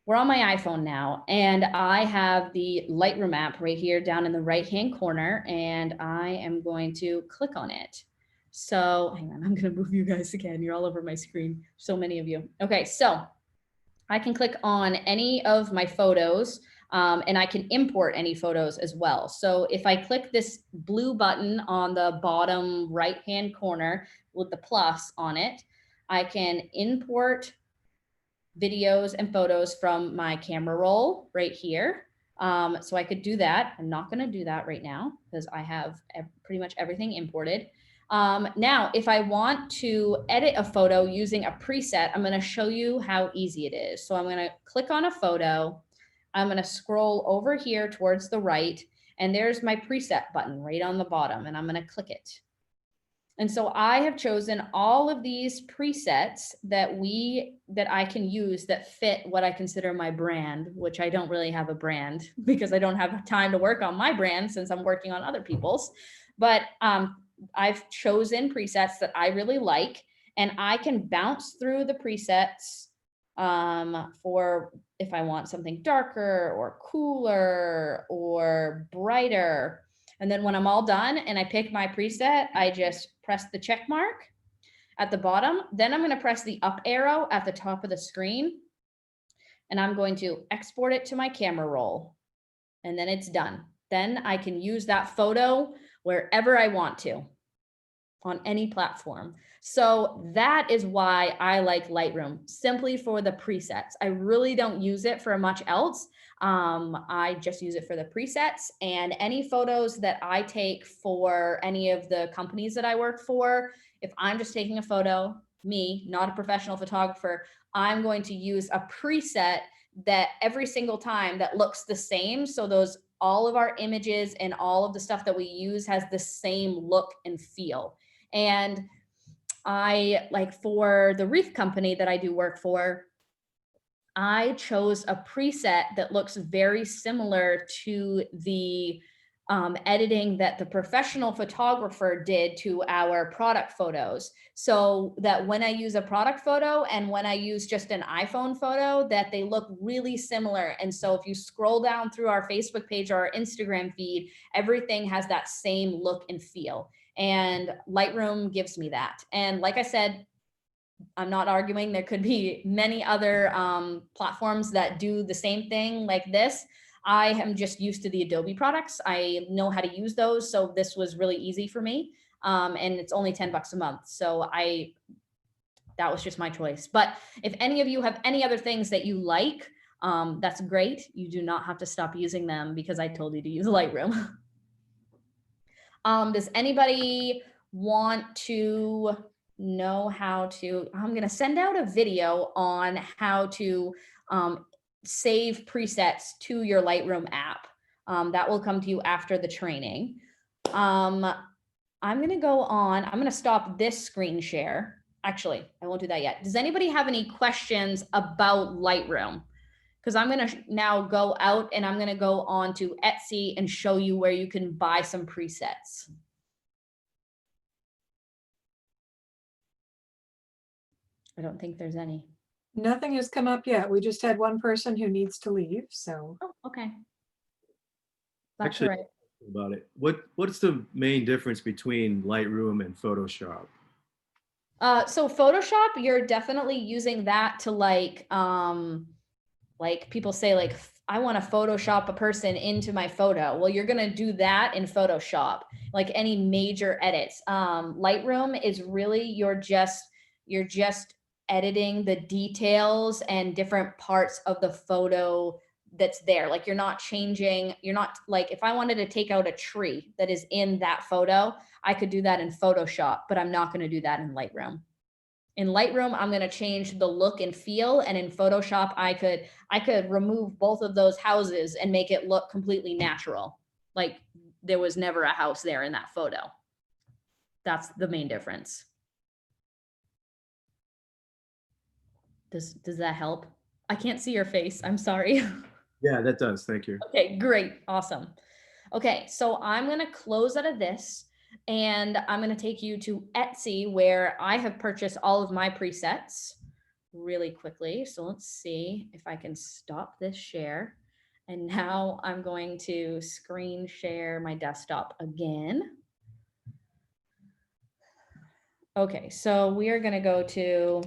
we're on my iPhone now, and I have the Lightroom app right here down in the right-hand corner, and I am going to click on it. So hang on, I'm gonna move you guys again. You're all over my screen, so many of you. Okay, so I can click on any of my photos, and I can import any photos as well. So if I click this blue button on the bottom right-hand corner with the plus on it, I can import videos and photos from my camera roll right here. So I could do that. I'm not going to do that right now because I have pretty much everything imported. Now, if I want to edit a photo using a preset, I'm going to show you how easy it is. So I'm going to click on a photo. I'm going to scroll over here towards the right, and there's my preset button right on the bottom, and I'm going to click it. And so I have chosen all of these presets that I can use that fit what I consider my brand, which I don't really have a brand because I don't have time to work on my brand since I'm working on other people's. But I've chosen presets that I really like, and I can bounce through the presets for if I want something darker or cooler or brighter. And then when I'm all done and I pick my preset, I just press the check mark at the bottom. Then I'm going to press the up arrow at the top of the screen, and I'm going to export it to my camera roll. And then it's done. Then I can use that photo wherever I want to. on any platform. So that is why I like Lightroom, simply for the presets. I really don't use it for much else. I just use it for the presets, and any photos that I take for any of the companies that I work for, if I'm just taking a photo, me, not a professional photographer, I'm going to use a preset that every single time that looks the same. So those, all of our images and all of the stuff that we use has the same look and feel. And I, like, for the wreath company that I do work for, I chose a preset that looks very similar to the editing that the professional photographer did to our product photos. So that when I use a product photo and when I use just an iPhone photo, that they look really similar. And so if you scroll down through our Facebook page or our Instagram feed, everything has that same look and feel. And Lightroom gives me that. And like I said, I'm not arguing. There could be many other platforms that do the same thing like this. I am just used to the Adobe products. I know how to use those. So this was really easy for me. And it's only $10 a month. So that was just my choice. But if any of you have any other things that you like, that's great. You do not have to stop using them because I told you to use Lightroom. Does anybody want to know how to, I'm going to send out a video on how to save presets to your Lightroom app. That will come to you after the training. I'm going to go on, I'm going to stop this screen share. Actually, I won't do that yet. Does anybody have any questions about Lightroom? Because I'm going to now go out and I'm going to go on to Etsy and show you where you can buy some presets. I don't think there's any. Nothing has come up yet. We just had one person who needs to leave, so. Oh, okay. That's Actually, all right. about it. What's the main difference between Lightroom and Photoshop? So Photoshop, you're definitely using that to like people say like, I want to Photoshop a person into my photo. Well, you're going to do that in Photoshop, like any major edits. Lightroom is really, you're just editing the details and different parts of the photo that's there. Like you're not like, if I wanted to take out a tree that is in that photo, I could do that in Photoshop, but I'm not going to do that in Lightroom. In Lightroom, I'm going to change the look and feel. And in Photoshop, I could remove both of those houses and make it look completely natural. Like there was never a house there in that photo. That's the main difference. Does that help? I can't see your face. I'm sorry. Yeah, that does. Thank you. Okay, great. Awesome. Okay, so I'm going to close out of this and I'm going to take you to Etsy where I have purchased all of my presets really quickly. So let's see if I can stop this share. And now I'm going to screen share my desktop again. Okay, so we are going to go to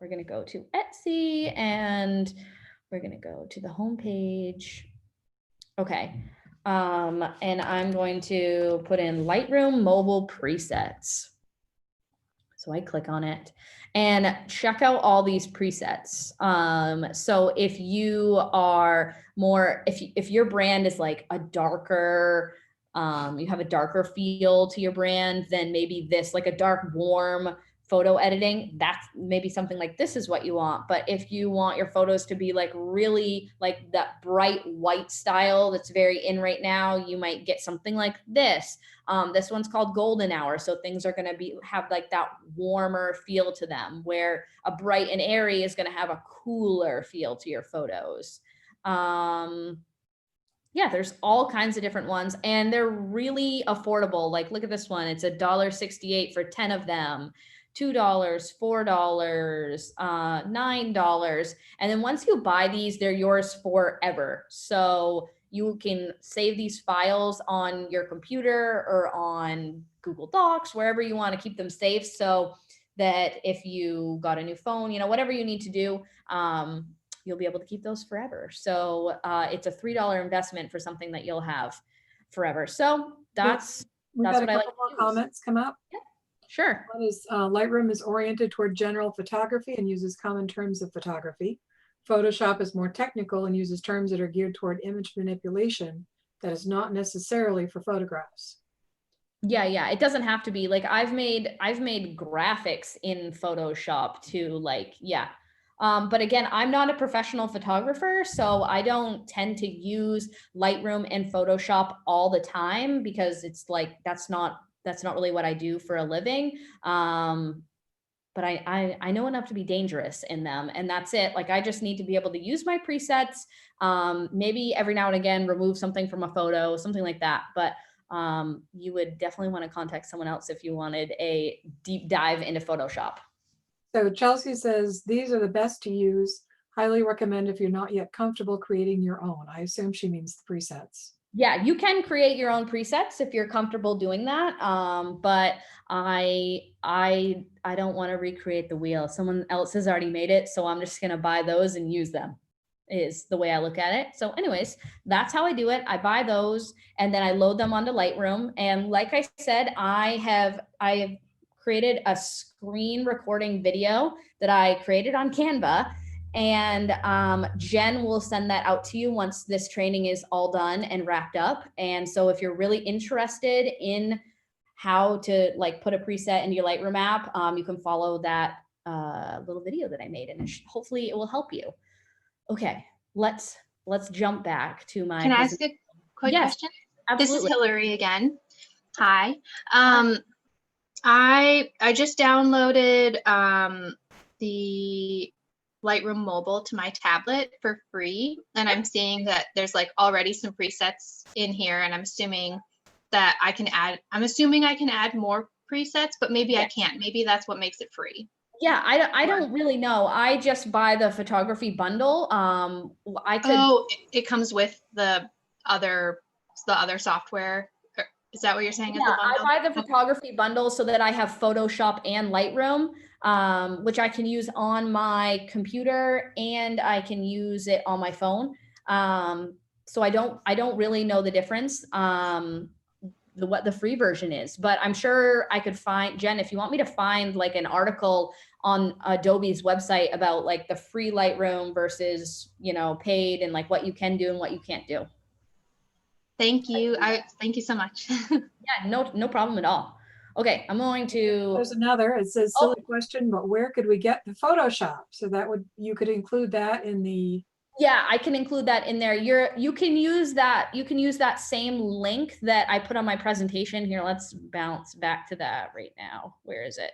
Etsy and we're going to go to the home page. Okay. And I'm going to put in Lightroom mobile presets. So I click on it and check out all these presets. So if you are more, if your brand is like a darker, you have a darker feel to your brand, then maybe this, like a dark, warm photo editing, that's maybe something like this is what you want. But if you want your photos to be like really like that bright white style that's very in right now, you might get something like this. This one's called golden hour. So things are going to have like that warmer feel to them, where a bright and airy is going to have a cooler feel to your photos. Yeah, there's all kinds of different ones and they're really affordable. Like, look at this one. It's $1.68 for 10 of them. $2, $4, $9. And then once you buy these, they're yours forever. So you can save these files on your computer or on Google Docs, wherever you want to keep them safe, so that if you got a new phone, you know, whatever you need to do, you'll be able to keep those forever. So it's a $3 investment for something that you'll have forever. So that's We've That's got a what I like couple to more use. comments come up. Sure. One is Lightroom is oriented toward general photography and uses common terms of photography. Photoshop is more technical and uses terms that are geared toward image manipulation that is not necessarily for photographs. Yeah, it doesn't have to be like I've made graphics in Photoshop to like, yeah. But again, I'm not a professional photographer, so I don't tend to use Lightroom and Photoshop all the time because it's like that's not really what I do for a living. But I know enough to be dangerous in them, and that's it. Like I just need to be able to use my presets, maybe every now and again remove something from a photo, something like that. But you would definitely want to contact someone else if you wanted a deep dive into Photoshop. So Chelsea says, these are the best to use. Highly recommend if you're not yet comfortable creating your own. I assume she means the presets. Yeah, you can create your own presets if you're comfortable doing that. But I don't want to recreate the wheel. Someone else has already made it, so I'm just gonna buy those and use them, is the way I look at it. So anyways, that's how I do it. I buy those and then I load them onto Lightroom. And like I said, I have created a screen recording video that I created on Canva. And Jen will send that out to you once this training is all done and wrapped up. And so if you're really interested in how to like put a preset in your Lightroom app, you can follow that little video that I made, and hopefully it will help you. Okay, let's jump back to my. Can I ask a quick Yes, question? absolutely. This is Hillary again. Hi. I just downloaded the Lightroom Mobile to my tablet for free, and I'm seeing that there's like already some presets in here, and I'm assuming that I can add more presets, but maybe I can't. Maybe that's what makes it free. Yeah, I don't really know. I just buy the photography bundle. I could. Oh, it comes with the other software. Is that what you're saying? Is the Yeah, I bundle? buy the photography bundle so that I have Photoshop and Lightroom, which I can use on my computer and I can use it on my phone. So I don't really know the difference. What the free version is, but I'm sure I could find, Jen, if you want me to find like an article on Adobe's website about like the free Lightroom versus, paid, and like what you can do and what you can't do. Thank you. Thank you so much. Yeah, no problem at all. Okay, I'm going to. There's another, it says silly question, but where could we get the Photoshop? So you could include that in the. Yeah, I can include that in there. You can use that same link that I put on my presentation here. Let's bounce back to that right now. Where is it?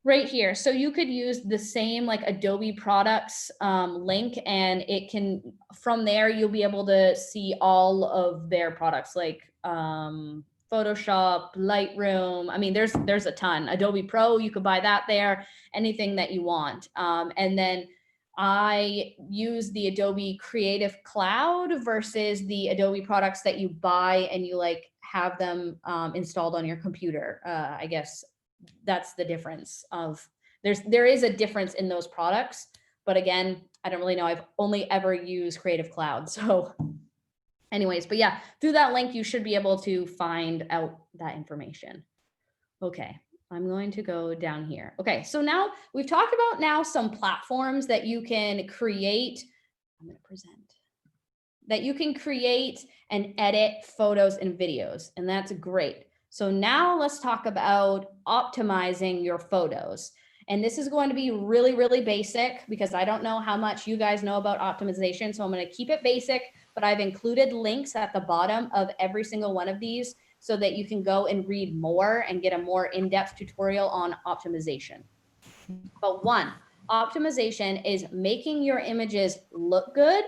Right here. So you could use the same like Adobe products link, and it can, from there, you'll be able to see all of their products like Photoshop, Lightroom. I mean, there's a ton. Adobe Pro, you could buy that there, anything that you want. And then I use the Adobe Creative Cloud versus the Adobe products that you buy and you like have them installed on your computer. I guess that's the difference of there is a difference in those products, but again, I don't really know. I've only ever used Creative Cloud. So anyways, but yeah, through that link, you should be able to find out that information. Okay. I'm going to go down here. Okay, so now we've talked about some platforms that you can create. I'm going to present. That you can create and edit photos and videos, and that's great. So now let's talk about optimizing your photos. And this is going to be really, really basic because I don't know how much you guys know about optimization. So I'm going to keep it basic, but I've included links at the bottom of every single one of these so that you can go and read more and get a more in-depth tutorial on optimization. But one, optimization is making your images look good,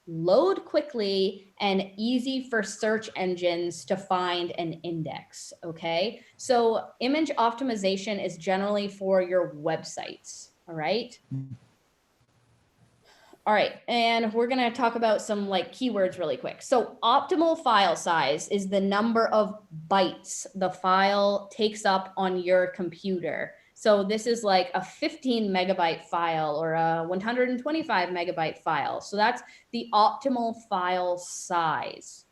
load quickly, and easy for search engines to find and index, okay? So image optimization is generally for your websites, all right? All right, and we're gonna talk about some like keywords really quick. So optimal file size is the number of bytes the file takes up on your computer. So this is like a 15 megabyte file or a 125 megabyte file. So that's the optimal file size.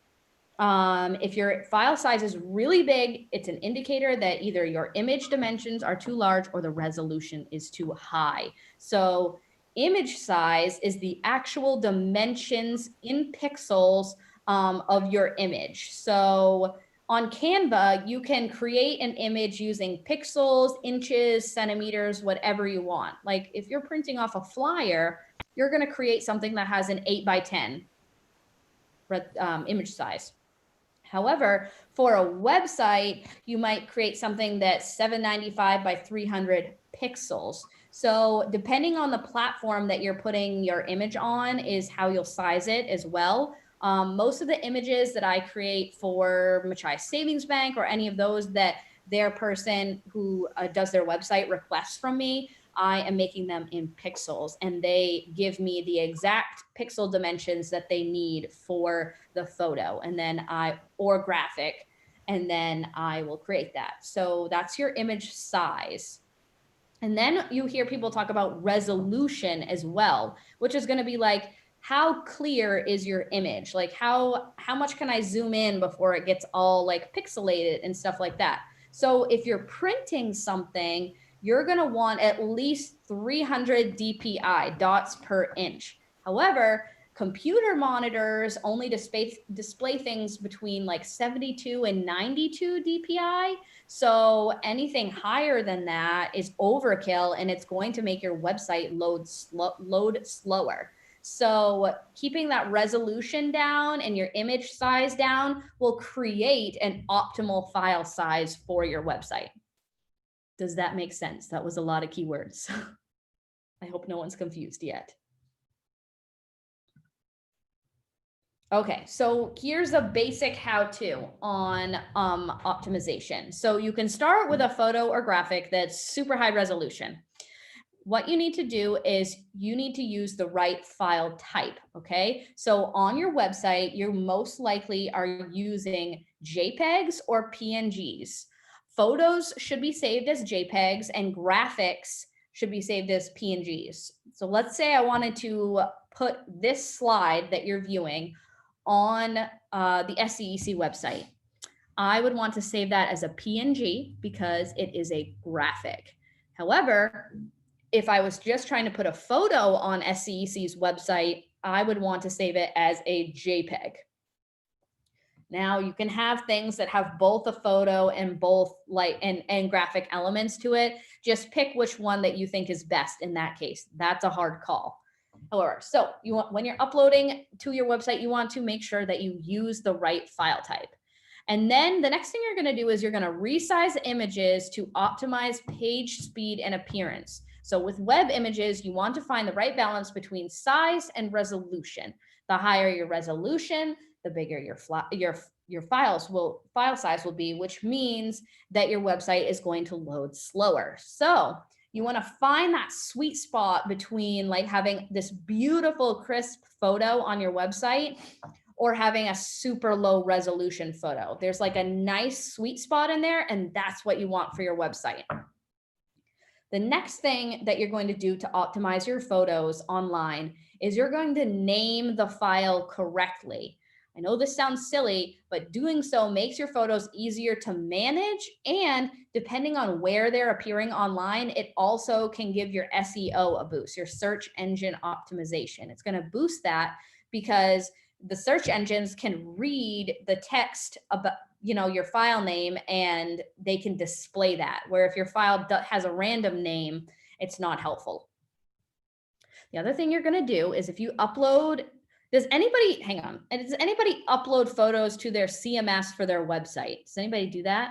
If your file size is really big, it's an indicator that either your image dimensions are too large or the resolution is too high. So image size is the actual dimensions in pixels of your image. So on Canva, you can create an image using pixels, inches, centimeters, whatever you want. Like if you're printing off a flyer, you're going to create something that has an 8x10 image size. However, for a website, you might create something that's 795 by 300 pixels. So depending on the platform that you're putting your image on is how you'll size it as well. Most of the images that I create for Machias Savings Bank or any of those that their person who does their website requests from me, I am making them in pixels, and they give me the exact pixel dimensions that they need for the photo, and then or graphic, and then I will create that. So that's your image size. And then you hear people talk about resolution as well, which is going to be like, how clear is your image? Like how much can I zoom in before it gets all like pixelated and stuff like that? So if you're printing something, you're going to want at least 300 DPI, dots per inch. However, computer monitors only display things between like 72 and 92 DPI. So anything higher than that is overkill, and it's going to make your website load slower. So keeping that resolution down and your image size down will create an optimal file size for your website. Does that make sense? That was a lot of keywords. I hope no one's confused yet. Okay, so here's a basic how-to on optimization. So you can start with a photo or graphic that's super high resolution. What you need to do is you need to use the right file type, okay? So on your website, you most likely are using JPEGs or PNGs. Photos should be saved as JPEGs and graphics should be saved as PNGs. So let's say I wanted to put this slide that you're viewing on the SCEC website. I would want to save that as a PNG because it is a graphic. However, if I was just trying to put a photo on SCEC's website, I would want to save it as a JPEG. Now you can have things that have both a photo and both and graphic elements to it. Just pick which one that you think is best in that case. That's a hard call. However, so when you're uploading to your website, you want to make sure that you use the right file type. And then the next thing you're going to do is you're going to resize images to optimize page speed and appearance. So with web images, you want to find the right balance between size and resolution. The higher your resolution, the bigger your file size will be, which means that your website is going to load slower. So you want to find that sweet spot between like having this beautiful crisp photo on your website or having a super low resolution photo. There's like a nice sweet spot in there, and that's what you want for your website. The next thing that you're going to do to optimize your photos online is you're going to name the file correctly. I know this sounds silly, but doing so makes your photos easier to manage, and depending on where they're appearing online, it also can give your SEO a boost, your search engine optimization. It's going to boost that because the search engines can read the text about, your file name, and they can display that. Where if your file has a random name, it's not helpful. The other thing you're going to do is if you upload, does anybody upload photos to their CMS for their website? Does anybody do that?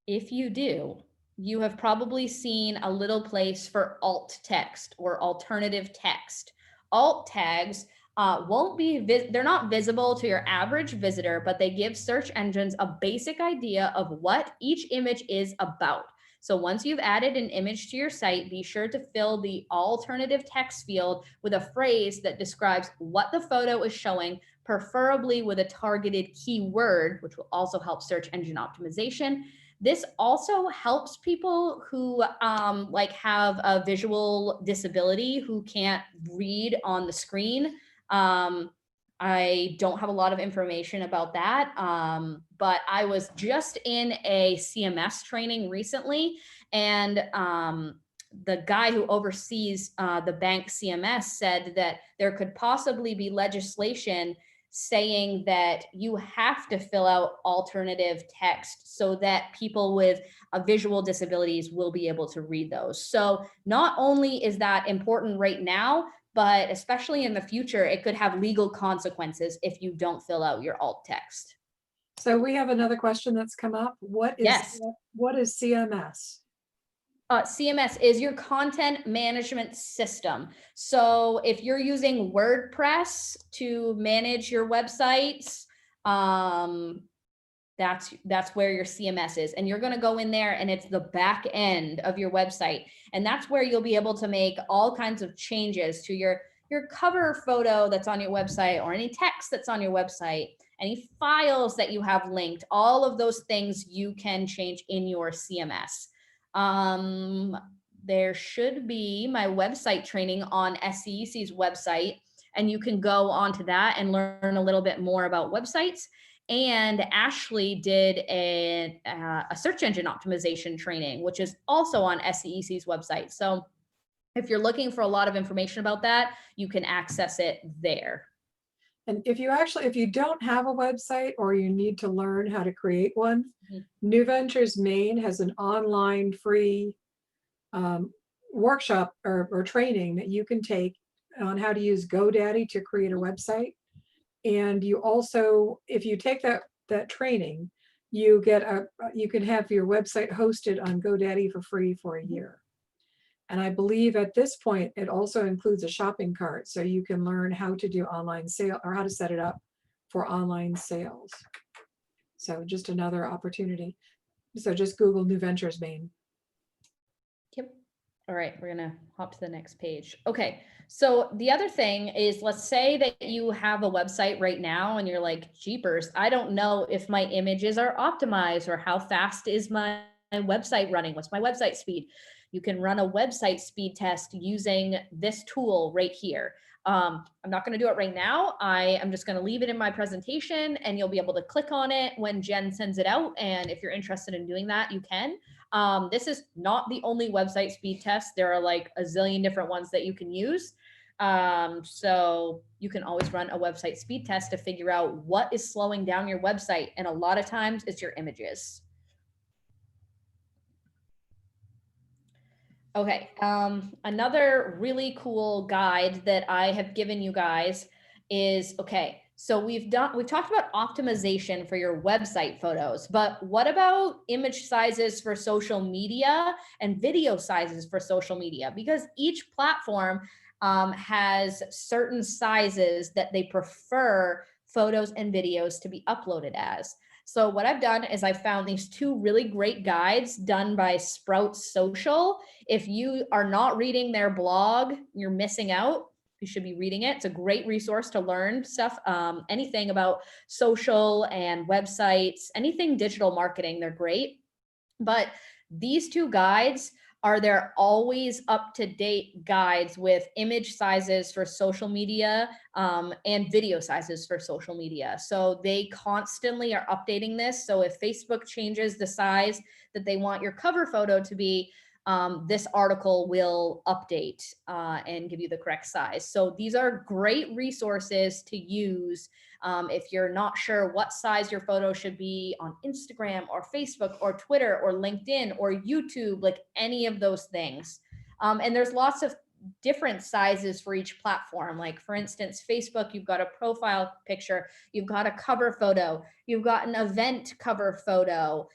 If you do, you have probably seen a little place for alt text or alternative text. Alt tags they're not visible to your average visitor, but they give search engines a basic idea of what each image is about. So once you've added an image to your site, be sure to fill the alternative text field with a phrase that describes what the photo is showing, preferably with a targeted keyword, which will also help search engine optimization. This also helps people who have a visual disability who can't read on the screen. I don't have a lot of information about that, but I was just in a CMS training recently, and the guy who oversees the bank CMS said that there could possibly be legislation saying that you have to fill out alternative text so that people with visual disabilities will be able to read those. So not only is that important right now, but especially in the future, it could have legal consequences if you don't fill out your alt text. So we have another question that's come up. Yes. What is CMS? CMS is your content management system. So if you're using WordPress to manage your websites, that's where your CMS is. And you're going to go in there and it's the back end of your website. And that's where you'll be able to make all kinds of changes to your cover photo that's on your website, or any text that's on your website, any files that you have linked. All of those things you can change in your CMS. There should be my website training on SCEC's website, and you can go onto that and learn a little bit more about websites. And Ashley did a search engine optimization training, which is also on SCEC's website. So if you're looking for a lot of information about that, you can access it there. And if you don't have a website, or you need to learn how to create one, Mhm. New Ventures Maine has an online free workshop or training that you can take on how to use GoDaddy to create a website. And you also, if you take that training, you can have your website hosted on GoDaddy for free for a year. And I believe at this point, it also includes a shopping cart, so you can learn how to do online sale, or how to set it up for online sales. So just another opportunity. So just Google New Ventures Maine. Yep. All right, we're gonna hop to the next page. Okay, so the other thing is, let's say that you have a website right now and you're like, jeepers, I don't know if my images are optimized, or how fast is my website running? What's my website speed? You can run a website speed test using this tool right here. I'm not going to do it right now. I am just going to leave it in my presentation, and you'll be able to click on it when Jen sends it out. And if you're interested in doing that, you can. This is not the only website speed test. There are like a zillion different ones that you can use. So you can always run a website speed test to figure out what is slowing down your website. And a lot of times it's your images. Okay, another really cool guide that I have given you guys is, okay, so we've talked about optimization for your website photos, but what about image sizes for social media and video sizes for social media? Because each platform has certain sizes that they prefer photos and videos to be uploaded as. So what I've done is I found these two really great guides done by Sprouts Social. If you are not reading their blog, you're missing out. You should be reading it. It's a great resource to learn stuff, anything about social and websites, anything digital marketing, they're great. But these two guides are their always up-to-date guides with image sizes for social media and video sizes for social media. So they constantly are updating this. So if Facebook changes the size that they want your cover photo to be, this article will update and give you the correct size. So these are great resources to use if you're not sure what size your photo should be on Instagram or Facebook or Twitter or LinkedIn or YouTube, like any of those things. And there's lots of different sizes for each platform. Like for instance, Facebook, you've got a profile picture, you've got a cover photo, you've got an event cover photo.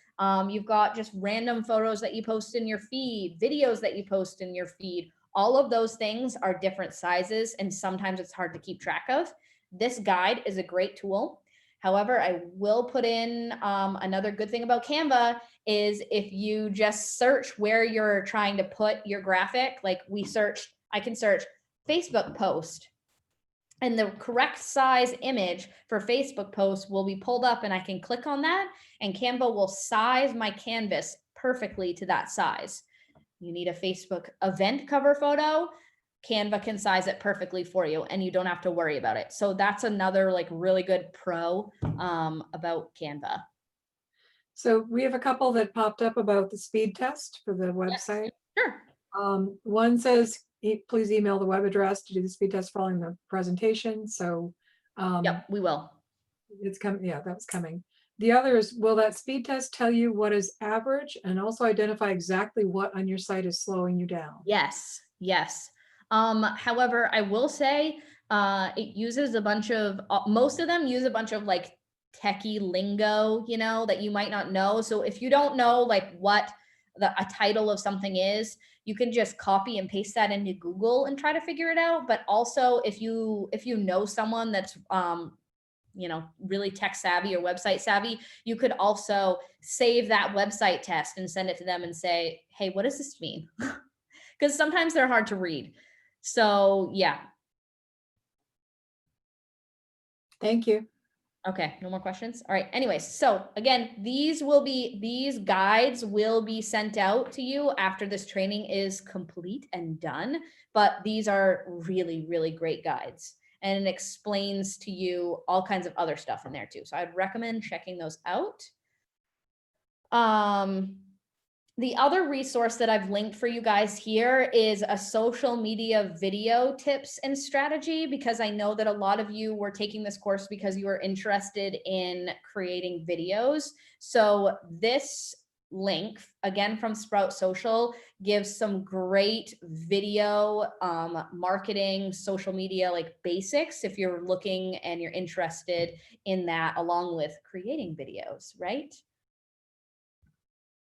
You've got just random photos that you post in your feed, videos that you post in your feed. All of those things are different sizes, and sometimes it's hard to keep track of. This guide is a great tool. However, I will put in another good thing about Canva is if you just search where you're trying to put your graphic, like I can search Facebook post, and the correct size image for Facebook post will be pulled up, and I can click on that, and Canva will size my canvas perfectly to that size. You need a Facebook event cover photo. Canva can size it perfectly for you and you don't have to worry about it. So that's another like really good pro about Canva. So we have a couple that popped up about the speed test for the website. Sure. One says, please email the web address to do the speed test following the presentation. So Yep, we will. it's coming. Yeah, that's coming. The other is, will that speed test tell you what is average and also identify exactly what on your site is slowing you down? Yes, yes. However, I will say it uses a bunch of, most of them use a bunch of like techie lingo, you know, that you might not know. So if you don't know like what a title of something is, you can just copy and paste that into Google and try to figure it out. But also if you know someone that's you know, really tech savvy or website savvy, you could also save that website test and send it to them and say, hey, what does this mean? Because sometimes they're hard to read. So yeah. Thank you. Okay, no more questions. All right. Anyways, so again, these guides will be sent out to you after this training is complete and done. But these are really, really great guides. And it explains to you all kinds of other stuff in there too. So I'd recommend checking those out. The other resource that I've linked for you guys here is a social media video tips and strategy, because I know that a lot of you were taking this course because you were interested in creating videos. So this link, again from Sprout Social, gives some great video marketing, social media like basics if you're looking and you're interested in that, along with creating videos, right?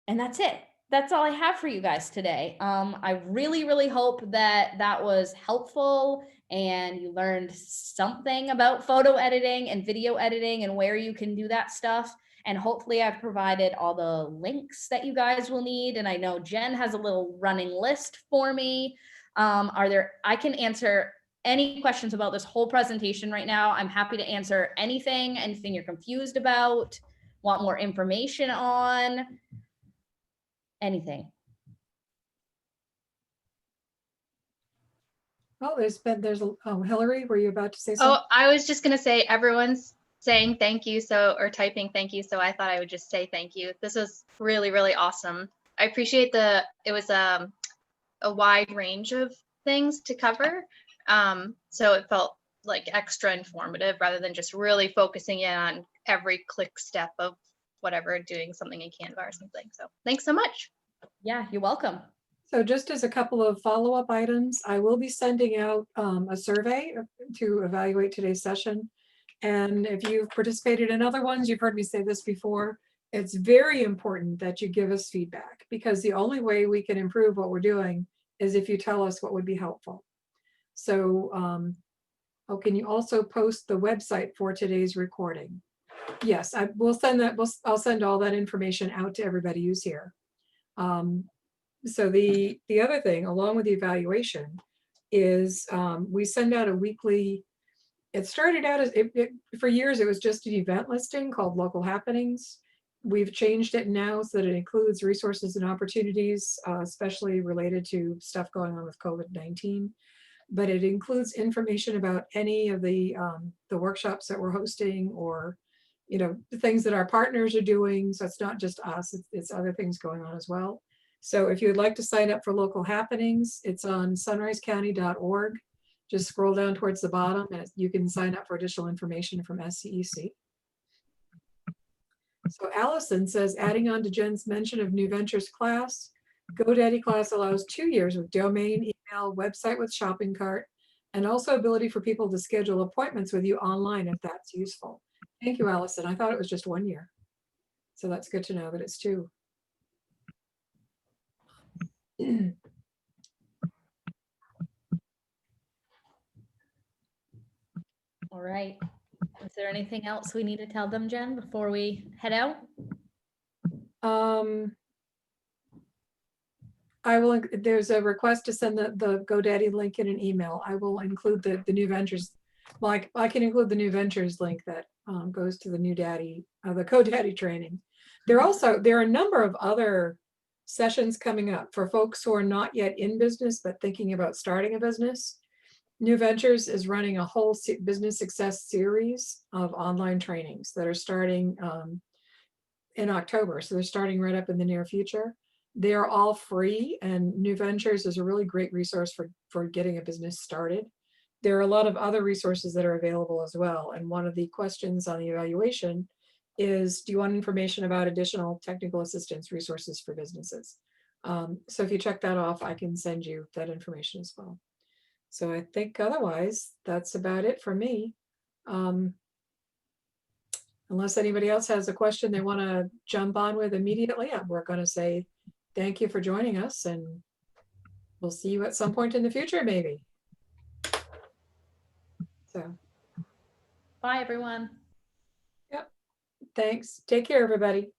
And that's it. That's all I have for you guys today. I really, really hope that that was helpful and you learned something about photo editing and video editing and where you can do that stuff. And hopefully I've provided all the links that you guys will need. And I know Jen has a little running list for me. I can answer any questions about this whole presentation right now. I'm happy to answer anything you're confused about, want more information on. Anything. Oh, Hillary, were you about to say something? Oh, I was just gonna say everyone's saying thank you, or typing thank you, so I thought I would just say thank you. This was really, really awesome. I appreciate it was a wide range of things to cover, so it felt like extra informative rather than just really focusing in on every click step of whatever, doing something in Canva or something. So thanks so much. Yeah, you're welcome. So just as a couple of follow-up items, I will be sending out a survey to evaluate today's session. And if you've participated in other ones, you've heard me say this before, it's very important that you give us feedback, because the only way we can improve what we're doing is if you tell us what would be helpful. So, can you also post the website for today's recording? Yes, I will send that. I'll send all that information out to everybody who's here. So the other thing, along with the evaluation, is we send out a weekly. It started out as for years. It was just an event listing called Local Happenings. We've changed it now so that it includes resources and opportunities, especially related to stuff going on with COVID-19. But it includes information about any of the workshops that we're hosting, or the things that our partners are doing. So it's not just us; it's other things going on as well. So if you would like to sign up for Local Happenings, it's on sunrisecounty.org. Just scroll down towards the bottom and you can sign up for additional information from SCEC. So Allison says, adding on to Jen's mention of New Ventures class, GoDaddy class allows 2 years with domain, email, website with shopping cart, and also ability for people to schedule appointments with you online if that's useful. Thank you, Allison. I thought it was just 1 year. So that's good to know that it's 2. All right. Is there anything else we need to tell them, Jen, before we head out? There's a request to send the GoDaddy link in an email. I will include the New Ventures. Well, I can include the New Ventures link that goes to the GoDaddy training. There are a number of other sessions coming up for folks who are not yet in business, but thinking about starting a business. New Ventures is running a whole business success series of online trainings that are starting in October. So they're starting right up in the near future. They're all free, and New Ventures is a really great resource for getting a business started. There are a lot of other resources that are available as well. And one of the questions on the evaluation is, do you want information about additional technical assistance resources for businesses? So if you check that off, I can send you that information as well. So I think otherwise, that's about it for me. Unless anybody else has a question they want to jump on with immediately, we're going to say thank you for joining us, and we'll see you at some point in the future, maybe. So, Bye, everyone. thanks. Take care, everybody.